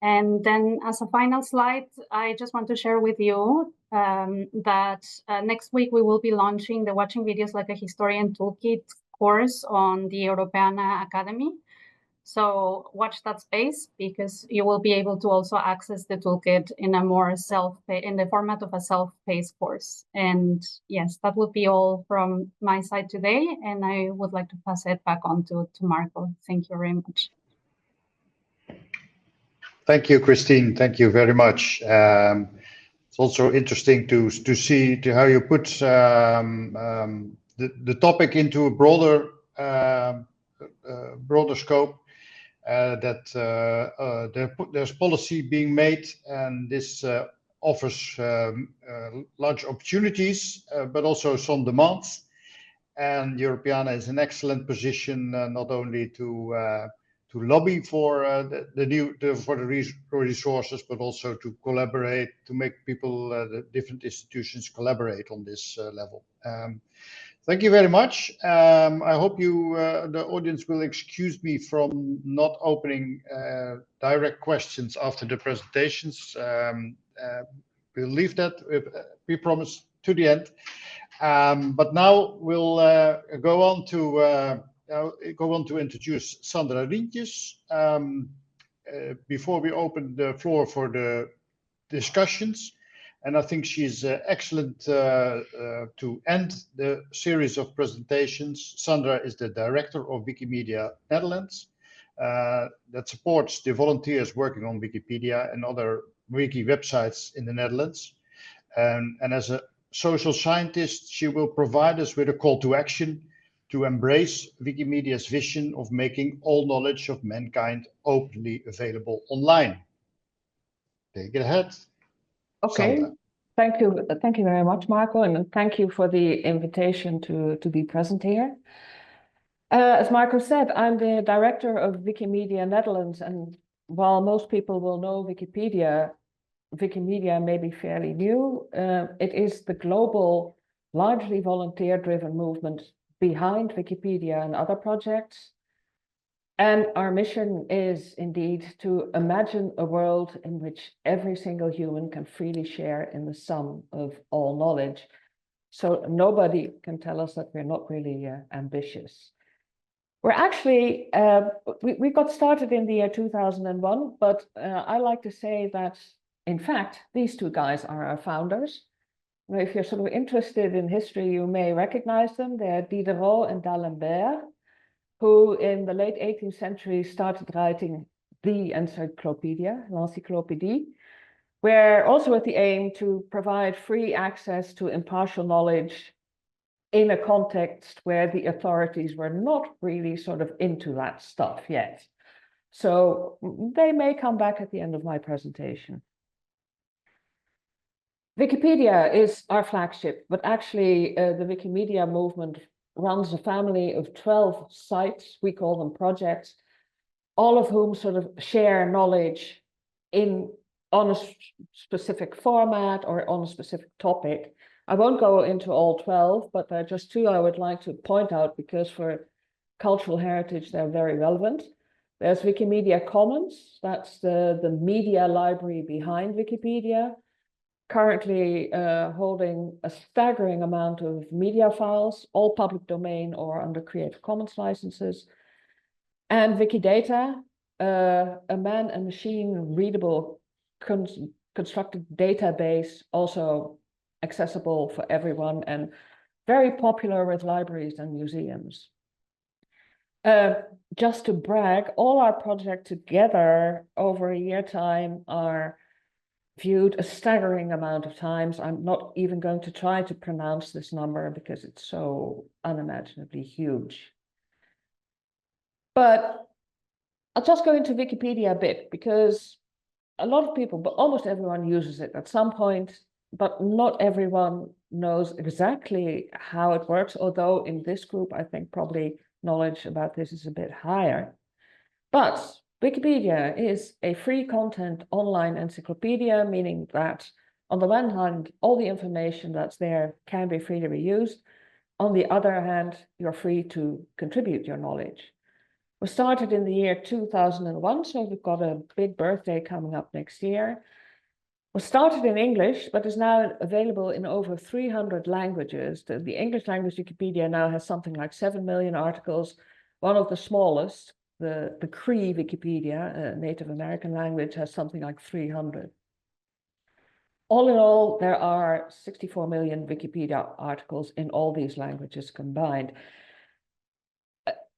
And then as a final slide, I just want to share with you that next week we will be launching the Watching Videos Like a Historian Toolkit course on the Europeana Academy. So watch that space, because you will be able to also access the toolkit in a more in the format of a self-paced course. And yes, that would be all from my side today. And I would like to pass it back on to Marco. Thank you very much. Thank you, Christine. Thank you very much. It's also interesting to see how you put the topic into a broader scope. There's policy being made, and this offers large opportunities, but also some demands. And Europeana is in excellent position not only to lobby for the resources, but also to collaborate, to make people, the different institutions collaborate on this level. Thank you very much. I hope the audience will excuse me from not opening direct questions after the presentations. We'll leave that, we promise, to the end. But now we'll go on to introduce Sandra Rientjes. Before we open the floor for the discussions, and I think she's excellent to end the series of presentations. Sandra is the director of Wikimedia Netherlands, that supports the volunteers working on Wikipedia and other wiki websites in the Netherlands. And as a social scientist, she will provide us with a call to action to embrace Wikimedia's vision of making all knowledge of mankind openly available online. Take it ahead. Okay, Sandra. thank you very much, Marco, and thank you for the invitation to be present here. As Marco said, I'm the director of Wikimedia Netherlands, and while most people will know Wikipedia may be fairly new. It is the global, largely volunteer-driven movement behind Wikipedia and other projects. And our mission is indeed to imagine a world in which every single human can freely share in the sum of all knowledge. So nobody can tell us that we're not really ambitious. We're actually, we got started in the year 2001, but I like to say that, in fact, these two guys are our founders. Now, if you're sort of interested in history, you may recognize them. They're Diderot and D'Alembert, who in the late 18th century started writing the encyclopedia, l'encyclopédie, where also with the aim to provide free access to impartial knowledge in a context where the authorities were not really sort of into that stuff yet. So they may come back at the end of my presentation. Wikipedia is our flagship, but actually the Wikimedia movement runs a family of 12 sites. We call them projects, all of whom sort of share knowledge on a specific format or on a specific topic. I won't go into all 12, but there are just two I would like to point out because for cultural heritage, they're very relevant. There's Wikimedia Commons, that's the media library behind Wikipedia, currently holding a staggering amount of media files, all public domain or under Creative Commons licenses. And Wikidata, a man and machine readable constructed database, also accessible for everyone and very popular with libraries and museums. Just to brag, all our projects together over a year time are viewed a staggering amount of times. I'm not even going to try to pronounce this number because it's so unimaginably huge. But I'll just go into Wikipedia a bit because a lot of people, but almost everyone uses it at some point, but not everyone knows exactly how it works, although in this group, I think probably knowledge about this is a bit higher. But Wikipedia is a free content online encyclopedia, meaning that on the one hand, all the information that's there can be freely reused. On the other hand, you're free to contribute your knowledge. We started in the year 2001, so we've got a big birthday coming up next year. was started in English, but is now available in over 300 languages. The English language Wikipedia now has something like 7 million articles. One of the smallest, the Cree Wikipedia, a Native American language, has something like 300. All in all, there are 64 million Wikipedia articles in all these languages combined.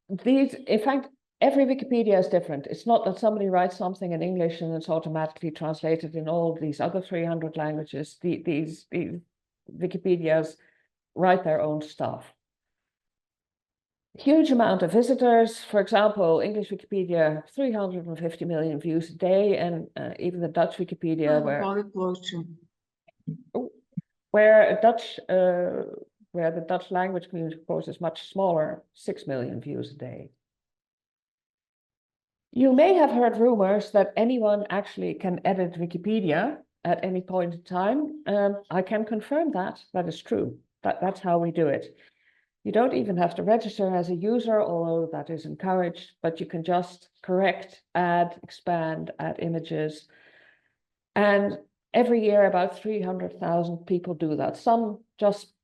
In fact, every Wikipedia is different. It's not that somebody writes something in English and it's automatically translated in all these other 300 languages. These Wikipedias write their own stuff. Huge amount of visitors. For example, English Wikipedia, 350 million views a day, and even the Dutch Wikipedia, where the Dutch language community, of course, is much smaller, 6 million views a day. You may have heard rumors that anyone actually can edit Wikipedia at any point in time. I can confirm that. That is true. That's how we do it. You don't even have to register as a user, although that is encouraged, but you can just correct, add, expand, add images. And every year, about 300,000 people do that. Some just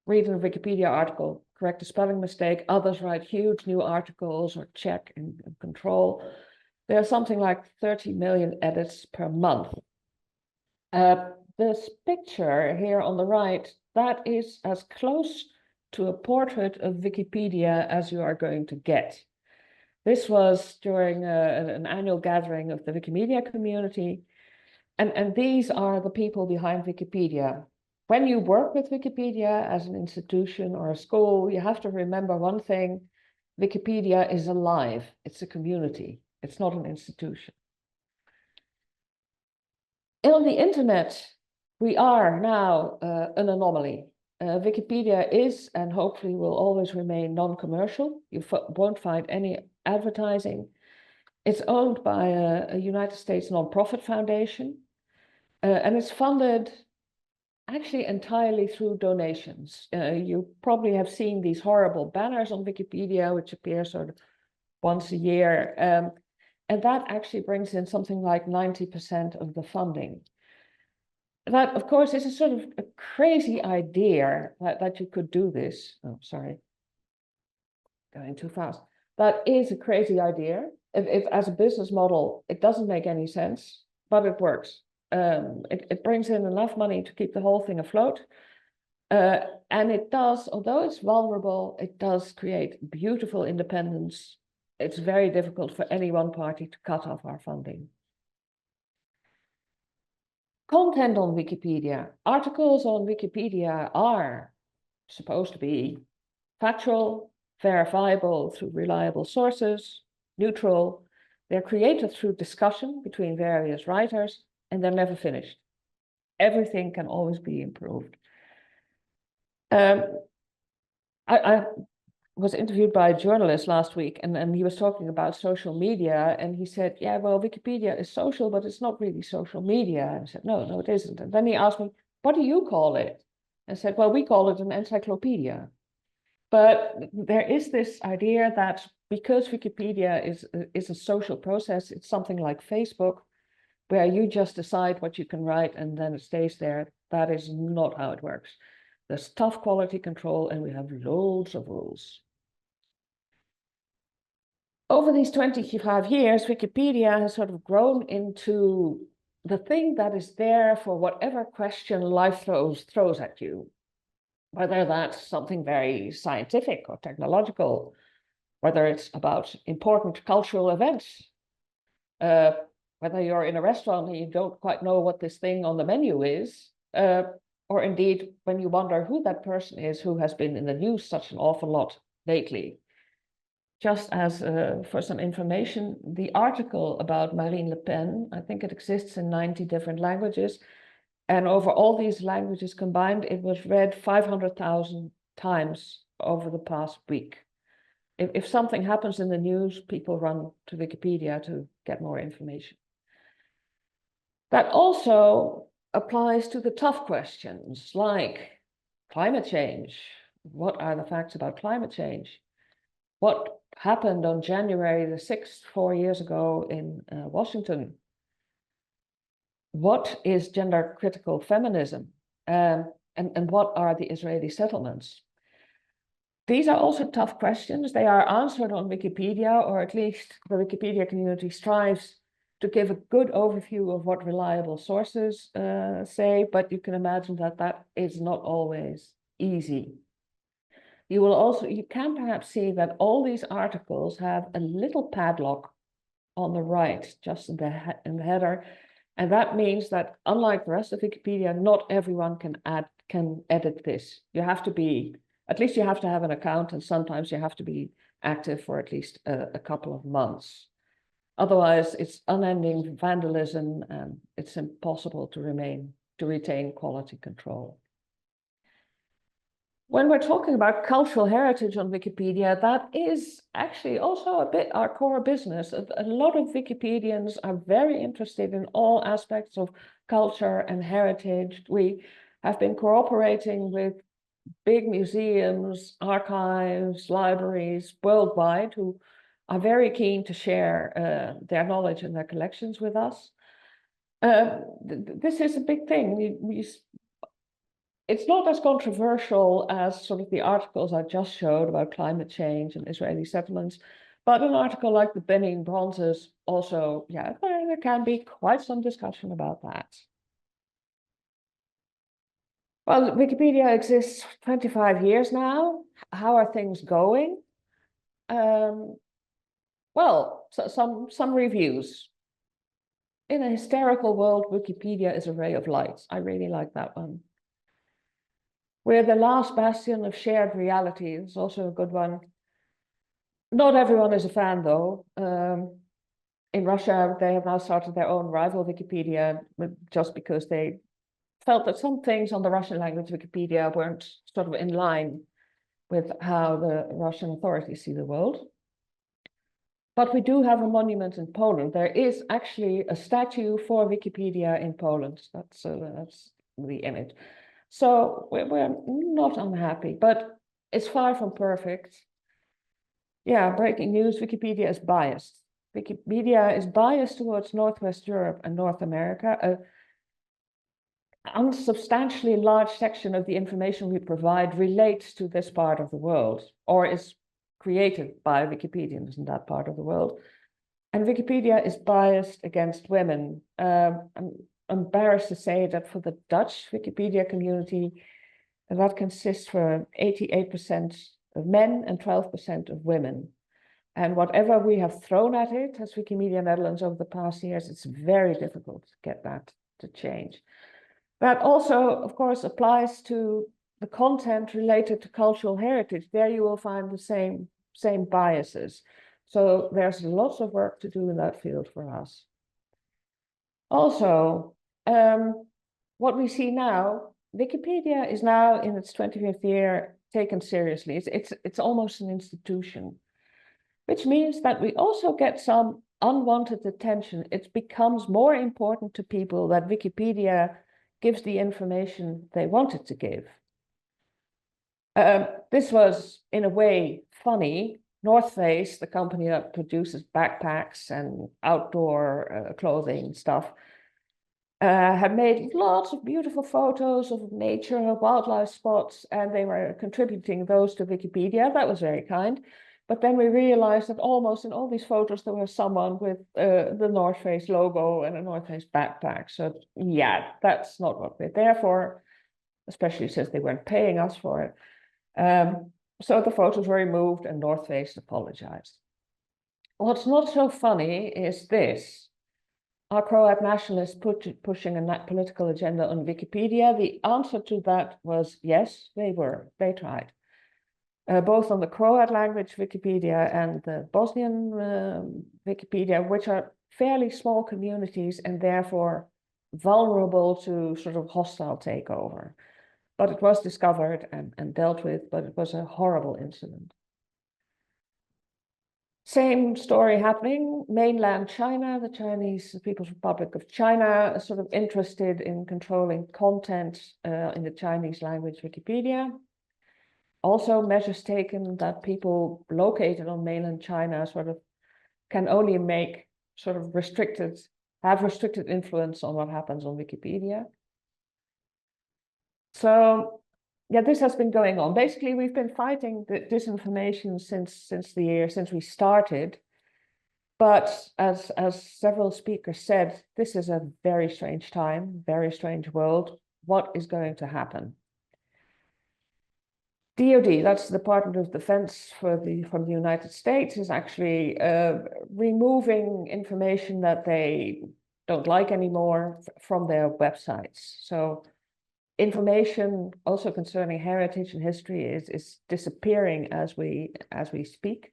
read a Wikipedia article, correct a spelling mistake. Others write huge new articles or check and control. There's something like 30 million edits per month. This picture here on the right, that is as close to a portrait of Wikipedia as you are going to get. This was during an annual gathering of the Wikimedia community. And these are the people behind Wikipedia. When you work with Wikipedia as an institution or a school, you have to remember one thing: Wikipedia is alive. It's a community. It's not an institution. On the internet, we are now an anomaly. Wikipedia is and hopefully will always remain non-commercial. You won't find any advertising. It's owned by a United States nonprofit foundation, and it's funded actually entirely through donations. You probably have seen these horrible banners on Wikipedia, which appear sort of once a year. And that actually brings in something like 90% of the funding. That, of course, is a sort of a crazy idea that you could do this. Oh, sorry, going too fast. That is a crazy idea. If as a business model, it doesn't make any sense, but it works. It brings in enough money to keep the whole thing afloat. And it does, although it's vulnerable, it does create beautiful independence. It's very difficult for any one party to cut off our funding. Content on Wikipedia. Articles on Wikipedia are supposed to be factual, verifiable through reliable sources, neutral. They're created through discussion between various writers, and they're never finished. Everything can always be improved. I was interviewed by a journalist last week, and he was talking about social media, and he said, yeah, well, Wikipedia is social, but it's not really social media. And I said, no, it isn't. And then he asked me, what do you call it? I said, well, we call it an encyclopedia. But there is this idea that because Wikipedia is a social process, it's something like Facebook, where you just decide what you can write and then it stays there. That is not how it works. There's tough quality control and we have loads of rules. Over these 25 years, Wikipedia has sort of grown into the thing that is there for whatever question life throws at you. Whether that's something very scientific or technological, whether it's about important cultural events, whether you're in a restaurant and you don't quite know what this thing on the menu is, or indeed when you wonder who that person is who has been in the news such an awful lot lately. Just as for some information, the article about Marine Le Pen, I think it exists in 90 different languages. And over all these languages combined, it was read 500,000 times over the past week. If something happens in the news, people run to Wikipedia to get more information. That also applies to the tough questions like climate change. What are the facts about climate change? What happened on January the 6th, 4 years ago in Washington? what is gender critical feminism? And what are the Israeli settlements? These are also tough questions. They are answered on Wikipedia, or at least the Wikipedia community strives to give a good overview of what reliable sources say, but you can imagine that that is not always easy. You can perhaps see that all these articles have a little padlock on the right, just in the header. And that means that unlike the rest of Wikipedia, not everyone can edit this. You have to be, at least you have to have an account, and sometimes you have to be active for at least a couple of months. Otherwise, it's unending vandalism, and it's impossible to retain quality control. When we're talking about cultural heritage on Wikipedia, that is actually also a bit our core business. A lot of Wikipedians are very interested in all aspects of culture and heritage. We have been cooperating with big museums, archives, libraries worldwide who are very keen to share their knowledge and their collections with us. This is a big thing. It's not as controversial as sort of the articles I just showed about climate change and Israeli settlements, but an article like the Benin bronzes also, yeah, there can be quite some discussion about that. Well, Wikipedia exists 25 years now. How are things going? Well, so some reviews. In a hysterical world, Wikipedia is a ray of light. I really like that one. We're the last bastion of shared reality. It's also a good one. Not everyone is a fan, though. In Russia, they have now started their own rival Wikipedia, just because they felt that some things on the Russian language Wikipedia weren't sort of in line with how the Russian authorities see the world. But we do have a monument in Poland. There is actually a statue for Wikipedia in Poland. That's the image. So we're not unhappy, but it's far from perfect. Yeah, breaking news, Wikipedia is biased. Wikipedia is biased towards Northwest Europe and North America. An unsubstantially large section of the information we provide relates to this part of the world, or is created by Wikipedians in that part of the world. And Wikipedia is biased against women. I'm embarrassed to say that for the Dutch Wikipedia community, that consists for 88% of men and 12% of women. And whatever we have thrown at it as Wikimedia Netherlands over the past years, it's very difficult to get that to change. That also, of course, applies to the content related to cultural heritage. There you will find the same biases. So there's lots of work to do in that field for us. Also, what we see now, Wikipedia is now in its 25th year taken seriously. It's almost an institution, which means that we also get some unwanted attention. It becomes more important to people that Wikipedia gives the information they want it to give. This was, in a way, funny. North Face, the company that produces backpacks and outdoor clothing stuff, had made lots of beautiful photos of nature and wildlife spots, and they were contributing those to Wikipedia. That was very kind. But then we realized that almost in all these photos, there was someone with the North Face logo and a North Face backpack. So yeah, that's not what we're there for, especially since they weren't paying us for it. So the photos were removed and North Face apologized. What's not so funny is this. Are Croat nationalists pushing a political agenda on Wikipedia? The answer to that was yes, they were. They tried. Both on the Croat language Wikipedia and the Bosnian Wikipedia, which are fairly small communities and therefore vulnerable to sort of hostile takeover. But it was discovered and dealt with, but it was a horrible incident. Same story happening, mainland China, the Chinese People's Republic of China, is sort of interested in controlling content in the Chinese language Wikipedia. Also measures taken that people located on mainland China sort of can only make sort of restricted have restricted influence on what happens on Wikipedia. So yeah, this has been going on. Basically, we've been fighting the disinformation since we started. But as several speakers said, this is a very strange time, very strange world. What is going to happen? DoD, that's the Department of Defense from the United States, is actually removing information that they don't like anymore from their websites. So information also concerning heritage and history is disappearing as we speak.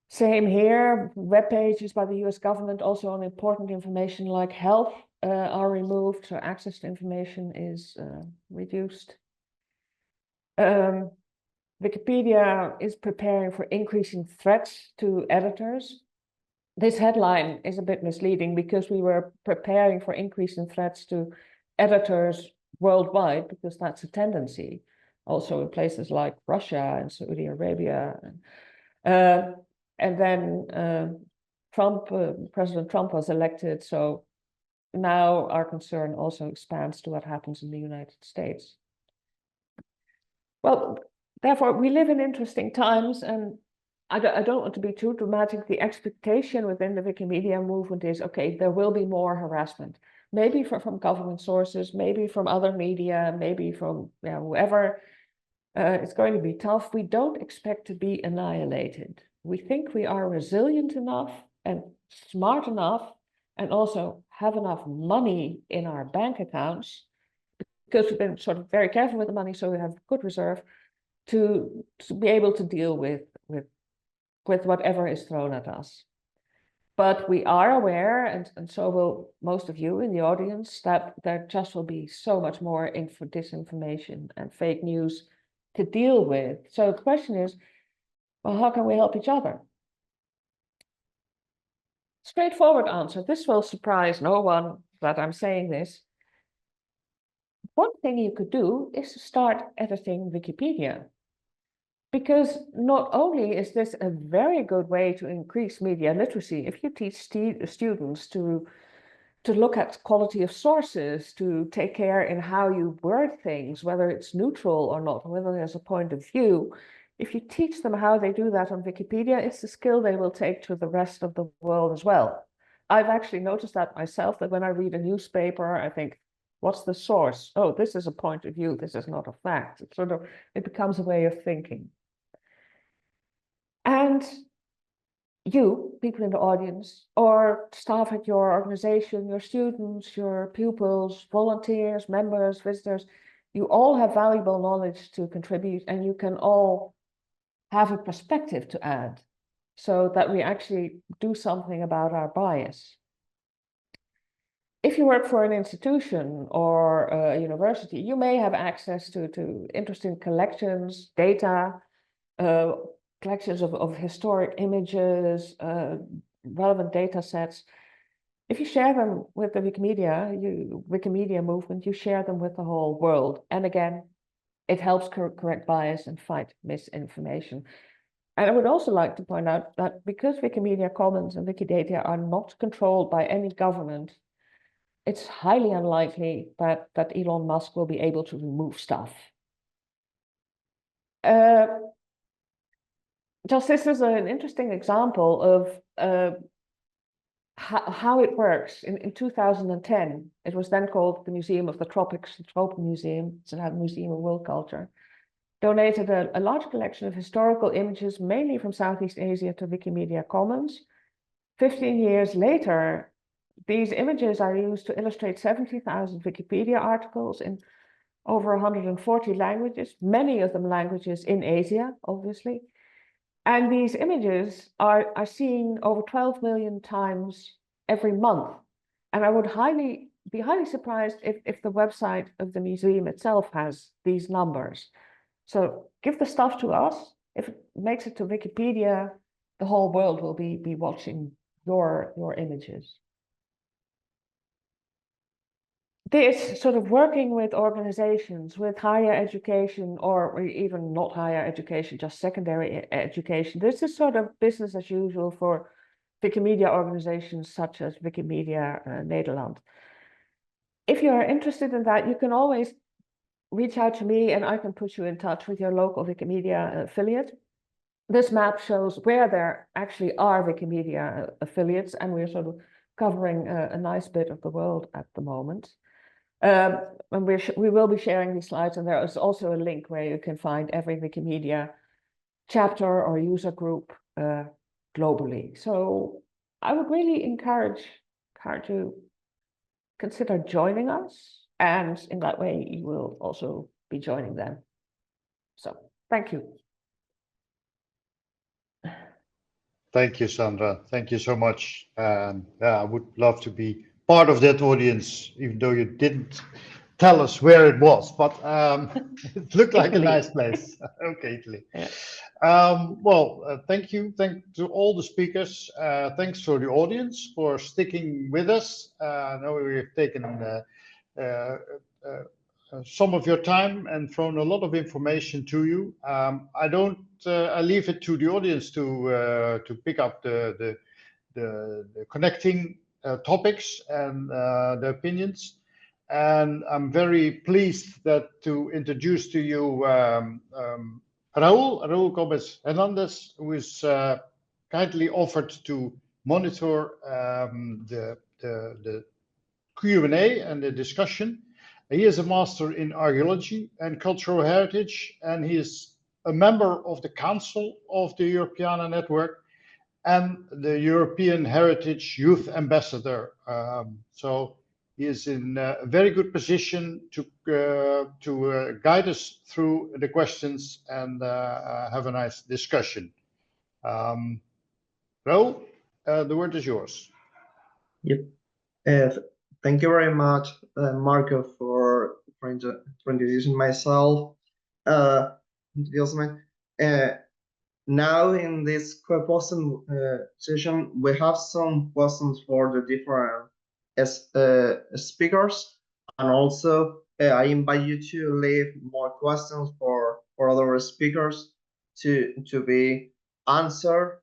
Same here, web pages by the US government also on important information like health are removed, so access to information is reduced. Wikipedia is preparing for increasing threats to editors. This headline is a bit misleading because we were preparing for increasing threats to editors worldwide, because that's a tendency, also in places like Russia and Saudi Arabia. And then President Trump was elected, so now our concern also expands to what happens in the United States. Well, therefore, we live in interesting times, and I don't want to be too dramatic. The expectation within the Wikimedia movement is, okay, there will be more harassment, maybe from government sources, maybe from other media, maybe from whoever. It's going to be tough. We don't expect to be annihilated. We think we are resilient enough and smart enough, and also have enough money in our bank accounts, because we've been sort of very careful with the money, so we have good reserve to be able to deal with whatever is thrown at us. But we are aware, and so will most of you in the audience, that there just will be so much more disinformation and fake news to deal with. So the question is, well, how can we help each other? Straightforward answer. This will surprise no one that I'm saying this. One thing you could do is to start editing Wikipedia. Because not only is this a very good way to increase media literacy, if you teach students to look at quality of sources, to take care in how you word things, whether it's neutral or not, whether there's a point of view, if you teach them how they do that on Wikipedia, it's a skill they will take to the rest of the world as well. I've actually noticed that myself, that when I read a newspaper, I think, what's the source? Oh, this is a point of view, this is not a fact. It becomes a way of thinking. And you, people in the audience, or staff at your organization, your students, your pupils, volunteers, members, visitors, you all have valuable knowledge to contribute, and you can all have a perspective to add so that we actually do something about our bias. If you work for an institution or a university, you may have access to interesting collections, data, collections of historic images, relevant data sets. If you share them with the Wikimedia movement, you share them with the whole world. And again, it helps correct bias and fight misinformation. And I would also like to point out that because Wikimedia Commons and Wikidata are not controlled by any government, it's highly unlikely that Elon Musk will be able to remove stuff. Just this is an interesting example of how it works. In 2010, it was then called the Museum of the Tropics, the Tropenmuseum. It's now the Museum of World Culture. Donated a large collection of historical images, mainly from Southeast Asia, to Wikimedia Commons. 15 years later, these images are used to illustrate 70,000 Wikipedia articles in over 140 languages, many of them languages in Asia, obviously. And these images are seen over 12 million times every month. And I would be highly surprised if the website of the museum itself has these numbers. So give the stuff to us. If it makes it to Wikipedia, the whole world will be watching your images. This sort of working with organizations, with higher education, or even not higher education, just secondary education, this is sort of business as usual for Wikimedia organizations such as Wikimedia Nederland. If you are interested in that, you can always reach out to me and I can put you in touch with your local Wikimedia affiliate. This map shows where there actually are Wikimedia affiliates, and we're sort of covering a nice bit of the world at the moment. And we will be sharing these slides, and there is also a link where you can find every Wikimedia chapter or user group globally. So I would really encourage you to consider joining us, and in that way you will also be joining them. So thank you. Thank you, Sandra. Thank you so much. Yeah, I would love to be part of that audience, even though you didn't tell us where it was, but it looked like Italy. a nice place. Okay, Italy. Yeah. Thank you. Thank to all the speakers. Thanks for the audience for sticking with us. I know we've taken some of your time and thrown a lot of information to you. I leave it to the audience to pick up the connecting topics and the opinions. And I'm very pleased to introduce to you Raúl Gomez Hernandez, who is kindly offered to monitor the Q&A and the discussion. He is a master in archaeology and cultural heritage, and he is a member of the Council of the Europeana Network and the European Heritage Youth Ambassador. So he is in a very good position to guide us through the questions and have a nice discussion. Raúl, the word is yours. Yep. Thank you very much, Marco, for introducing myself. Now in this question session, we have some questions for the different speakers, and also I invite you to leave more questions for other speakers to be answered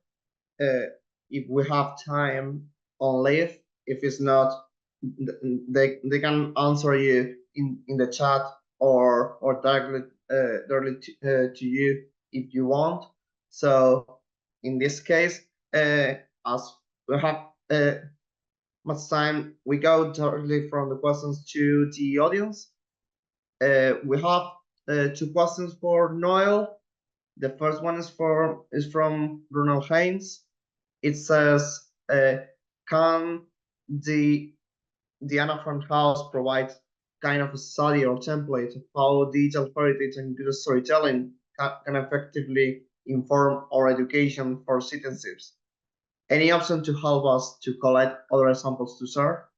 if we have time on live. If it's not, they can answer you in the chat or directly to you if you want. So in this case, as we have much time, we go directly from the questions to the audience. We have 2 questions for Noel. The first one is from Ronald Haynes. It says, can the Anna Frank House provide kind of a study or template of how digital heritage and good storytelling can effectively inform our education for citizenships? Any option to help us to collect other examples to share?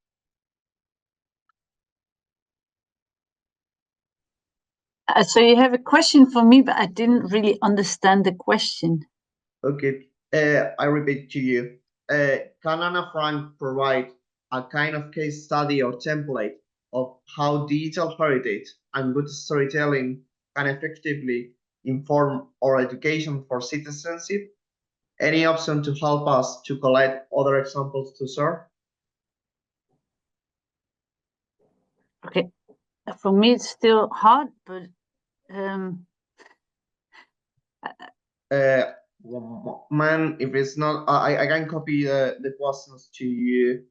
So you have a question for me, but I didn't really understand the question. Okay, I repeat to you. Can Anna Frank provide a kind of case study or template of how digital heritage and good storytelling can effectively inform our education for citizenship? Any option to help us to collect other examples to share? Okay, for me it's still hard, but Man, if it's not, I can copy the questions to you.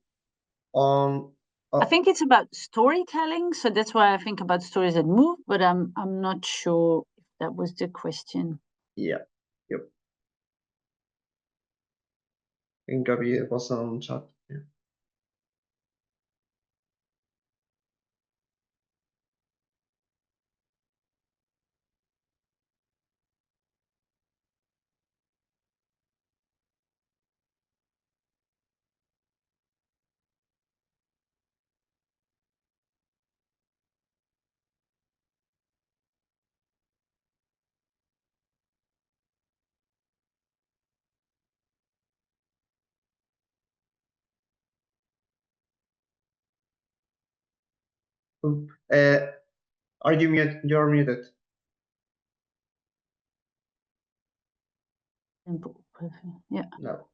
I think it's about storytelling, so that's why I think about stories that move, but I'm not sure if that was the question. Yeah, yep. I can copy the question on chat. Yeah. Are you muted? You're muted. Yeah. No.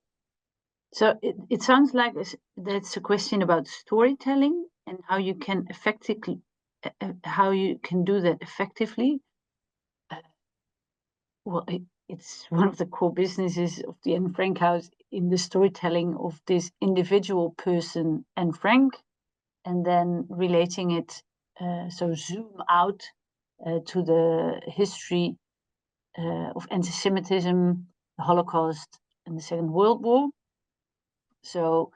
So it sounds like that's a question about storytelling and how you can effectively, how you can do that effectively. Well, it's one of the core businesses of the Anne Frank House in the storytelling of this individual person, Anne Frank, and then relating it, so zoom out to the history of anti-Semitism, the Holocaust, and the Second World War. So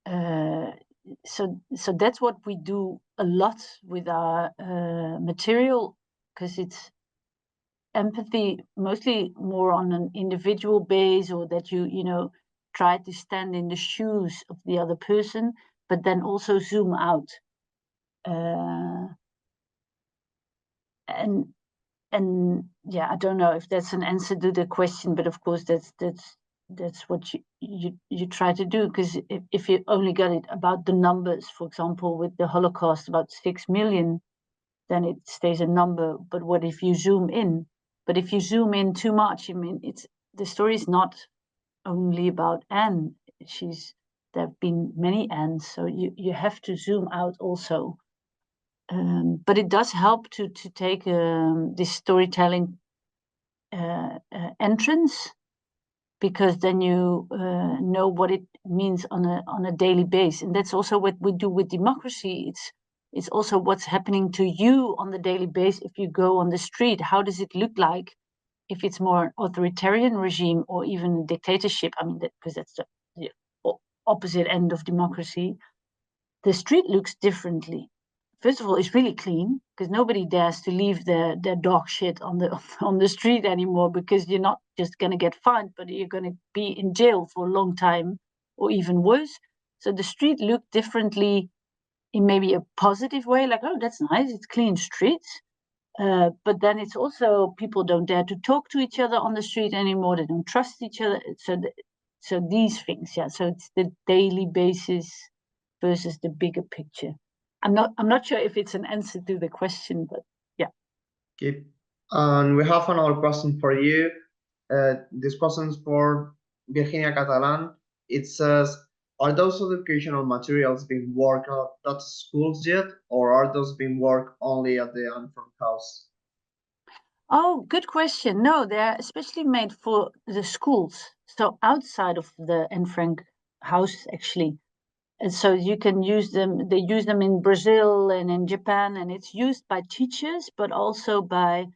that's what we do a lot with our material, because it's empathy mostly more on an individual base, or that you know try to stand in the shoes of the other person, but then also zoom out. And yeah, I don't know if that's an answer to the question, but of course that's what you try to do, because if you only got it about the numbers, for example, with the Holocaust, about 6 million, then it stays a number. But what if you zoom in? But if you zoom in too much, I mean, the story is not only about Anne. There have been many Annes, so you have to zoom out also. But it does help to take this storytelling entrance, because then you know what it means on a daily basis, and that's also what we do with democracy. It's also what's happening to you on the daily basis. If you go on the street, how does it look like? If it's more authoritarian regime or even dictatorship, I mean, because that's the opposite end of democracy, the street looks differently. First of all, it's really clean, because nobody dares to leave their dog shit on the street anymore, because you're not just going to get fined, but you're going to be in jail for a long time, or even worse. So the street looked differently in maybe a positive way, like, oh, that's nice, it's clean streets. But then it's also, people don't dare to talk to each other on the street anymore. They don't trust each other. So these things, yeah. So it's the daily basis versus the bigger picture. I'm not sure if it's an answer to the question, but yeah. Okay. And we have another question for you. This question is for Virginia Catalan. It says, are those educational materials being worked out at schools yet, or are those being worked only at the Anne Frank House? Oh, good question. No, they're especially made for the schools. So outside of the Anne Frank House, actually. And so you can use them. They use them in Brazil and in Japan, and it's used by teachers, but also by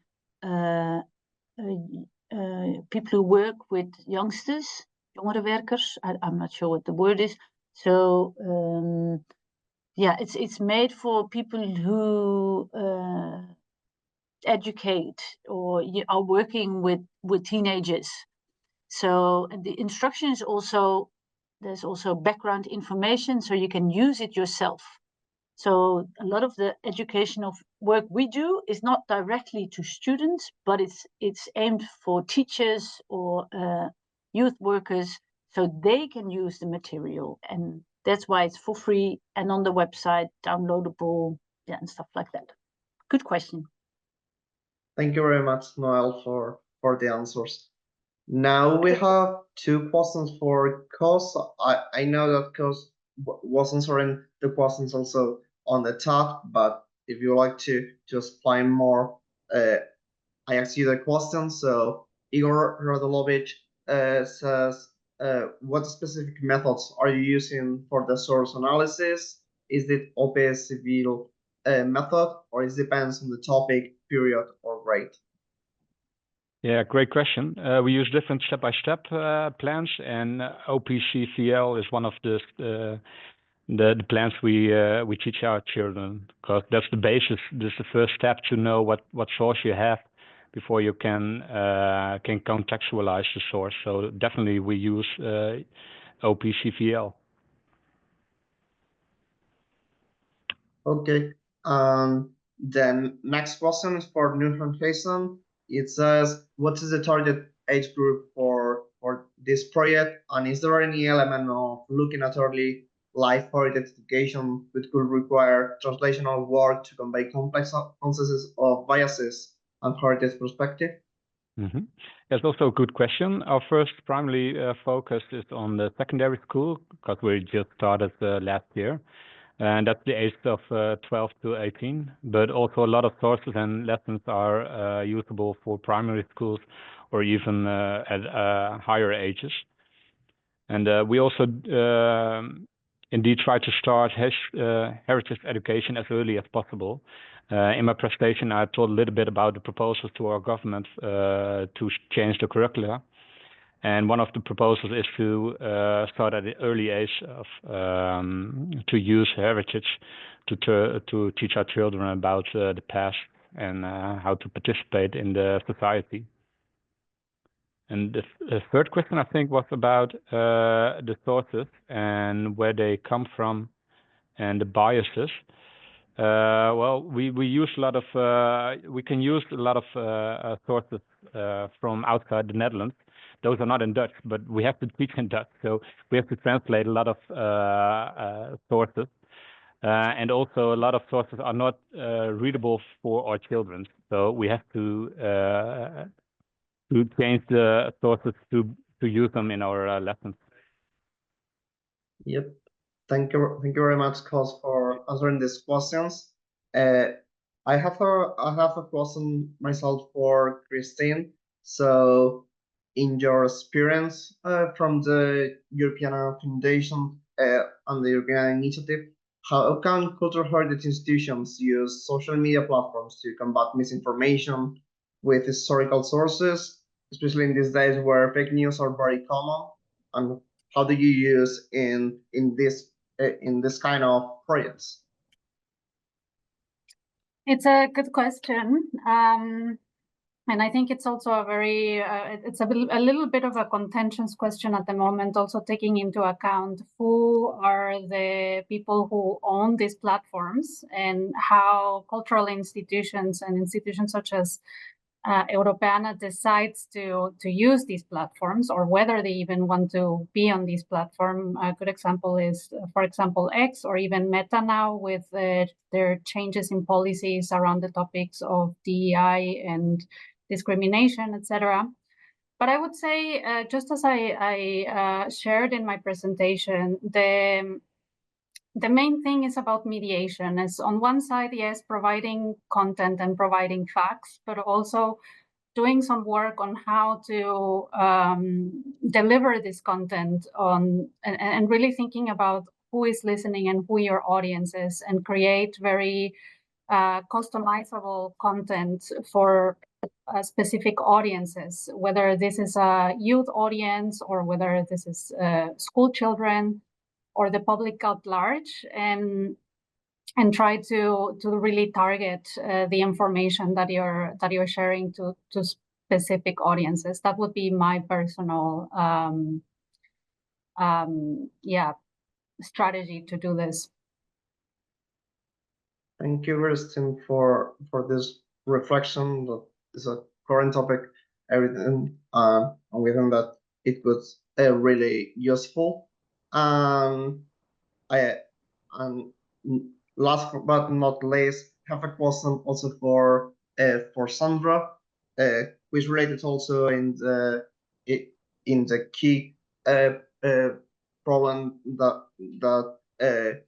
people who work with youngsters, jongerenwerkers. I'm not sure what the word is. So yeah, it's made for people who educate or are working with teenagers. So the instruction is also, there's also background information, so you can use it yourself. So a lot of the educational work we do is not directly to students, but it's aimed for teachers or youth workers, so they can use the material, and that's why it's for free and on the website, downloadable, yeah, and stuff like that. Good question. Thank you very much, Noel, for the answers. Now we have two questions for Kos. I know that Kos was answering the questions also on the chat, but if you like to explain more, I ask you the question. So Igor Radulovic says, what specific methods are you using for the source analysis? Is it OPS civil method, or it depends on the topic, period, or rate? Yeah, great question. We use different step-by-step plans, and OPCVL is one of the plans we teach our children, because that's the basis. This is the first step to know what source you have before you can contextualize the source. So definitely we use OPCVL. Okay. Then next question is for Newton Jason. It says, what is the target age group for this project? And is there any element of looking at early life heritage education which could require translational work to convey complex concepts of biases and heritage perspective? Mm-hmm. That's also a good question. Our first primary focus is on the secondary school, because we just started last year. And that's the age of 12 to 18. But also a lot of sources and lessons are usable for primary schools or even at higher ages. And we also indeed try to start heritage education as early as possible. In my presentation, I told a little bit about the proposals to our government to change the curricula. And one of the proposals is to start at the early age of to use heritage to teach our children about the past and how to participate in the society. And the third question, I think, was about the sources and where they come from and the biases. Well, we use a lot of we can use a lot of sources from outside the Netherlands. Those are not in Dutch, but we have to teach in Dutch, so we have to translate a lot of sources. And also, a lot of sources are not readable for our children, so we have to change the sources to use them in our lessons. Yep. Thank you very much, Cos, for answering these questions. I have a question myself for Christine. So, in your experience from the European Foundation and the European Initiative, how can cultural heritage institutions use social media platforms to combat misinformation with historical sources, especially in these days where fake news are very common? And how do you use in this kind of projects? It's a good question. And I think it's also a very, it's a little bit of a contentious question at the moment, also taking into account who are the people who own these platforms and how cultural institutions and institutions such as Europeana decides to use these platforms, or whether they even want to be on this platform. A good example is, for example, X, or even Meta now with their changes in policies around the topics of DEI and discrimination, etc. But I would say, just as I shared in my presentation, the main thing is about mediation. Is on one side, yes, providing content and providing facts, but also doing some work on how to deliver this content and really thinking about who is listening and who your audience is, and create very customizable content for specific audiences, whether this is a youth audience or whether this is school children or the public at large, and try to really target the information that you're sharing to specific audiences. That would be my personal strategy to do this. Thank you, Christine, for this reflection. That is a current topic, everything, and we think that it was really useful. And last but not least, have a question also for Sandra, which is related also in the key problem that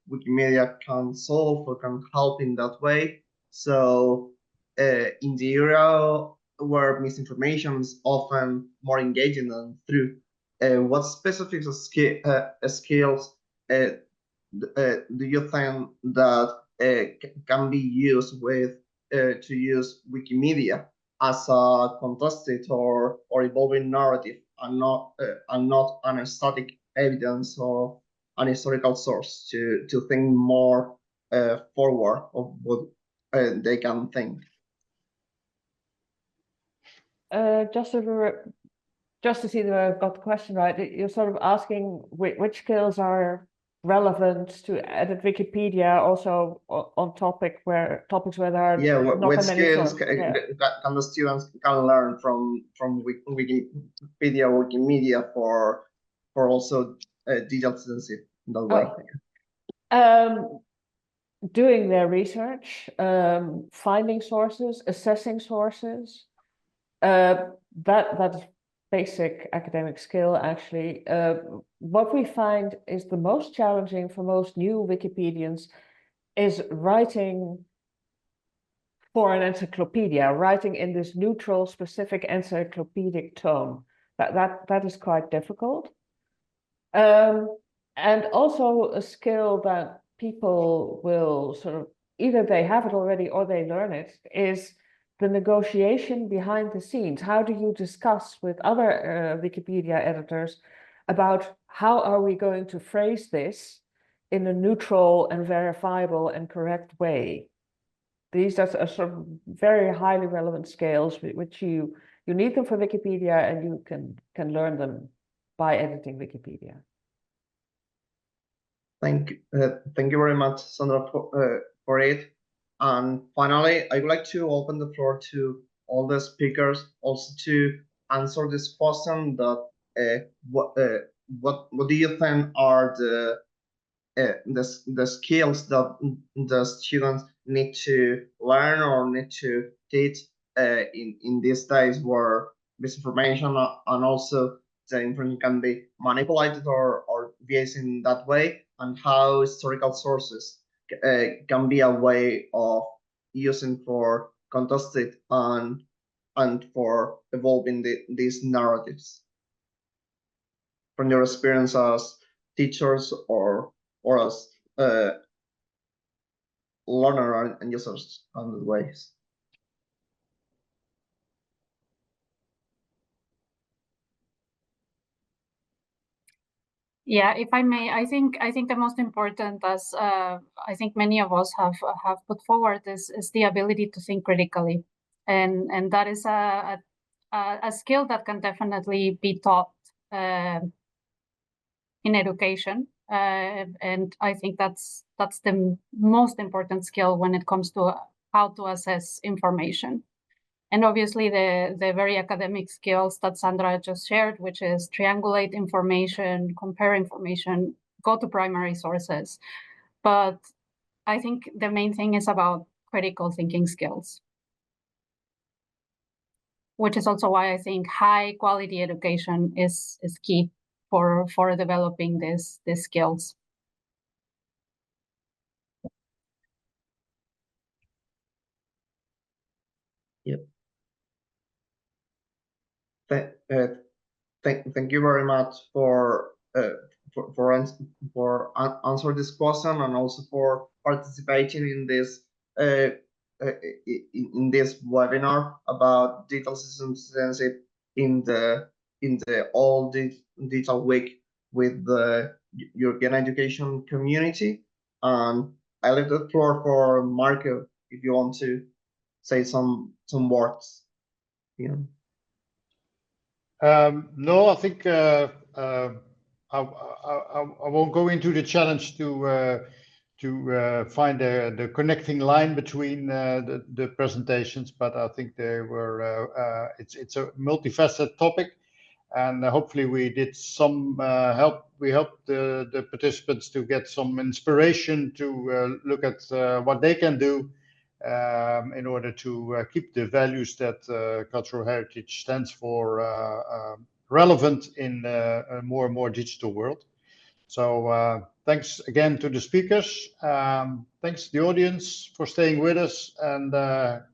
Wikimedia can solve or can help in that way. So in the era where misinformation is often more engaging than through, what specific skills do you think that can be used to use Wikimedia as a contested or evolving narrative, and not an static evidence or an historical source, to think more forward of what they can think? Just to see that I've got the question right, you're sort of asking which skills are relevant to edit Wikipedia, also on topics where there are not which many skills can the students can learn from Wikimedia for also digital citizenship in that way? Doing their research, finding sources, assessing sources, That's basic academic skill, actually. What we find is the most challenging for most new Wikipedians is writing for an encyclopedia, writing in this neutral, specific encyclopedic tone. That is quite difficult. And also a skill that people will sort of, either they have it already or they learn it, is the negotiation behind the scenes. How do you discuss with other Wikipedia editors about how are we going to phrase this in a neutral and verifiable and correct way? These are sort of very highly relevant skills, which you need them for Wikipedia, and you can learn them by editing Wikipedia. Thank you very much, Sandra, for it. And finally, I would like to open the floor to all the speakers, also to answer this question that what do you think are the skills that the students need to learn or need to teach in these days where misinformation and also the information can be manipulated or biased in that way, and how historical sources can be a way of using for contested and for evolving these narratives from your experience as teachers or as learner and users on the ways. Yeah, if I may, I think the most important, as I think many of us have put forward, is the ability to think critically, and that is a skill that can definitely be taught in education, and I think that's the most important skill when it comes to how to assess information. And obviously the very academic skills that Sandra just shared, which is triangulate information, compare information, go to primary sources. But I think the main thing is about critical thinking skills, which is also why I think high quality education is key for developing these skills. Yep. Thank you very much for answering this question, and also for participating in this in this webinar about digital citizenship in the all digital week with the European education community. And I leave the floor for Marco if you want to say some words. Yeah. No, I think I won't go into the challenge to find the connecting line between the presentations, but I think they were it's a multifaceted topic, and hopefully we did some help. We helped the participants to get some inspiration to look at what they can do in order to keep the values that cultural heritage stands for relevant in a more and more digital world. So thanks again to the speakers. Thanks to the audience for staying with us. And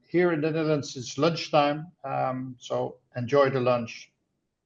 here in the Netherlands, it's lunchtime. So enjoy the lunch.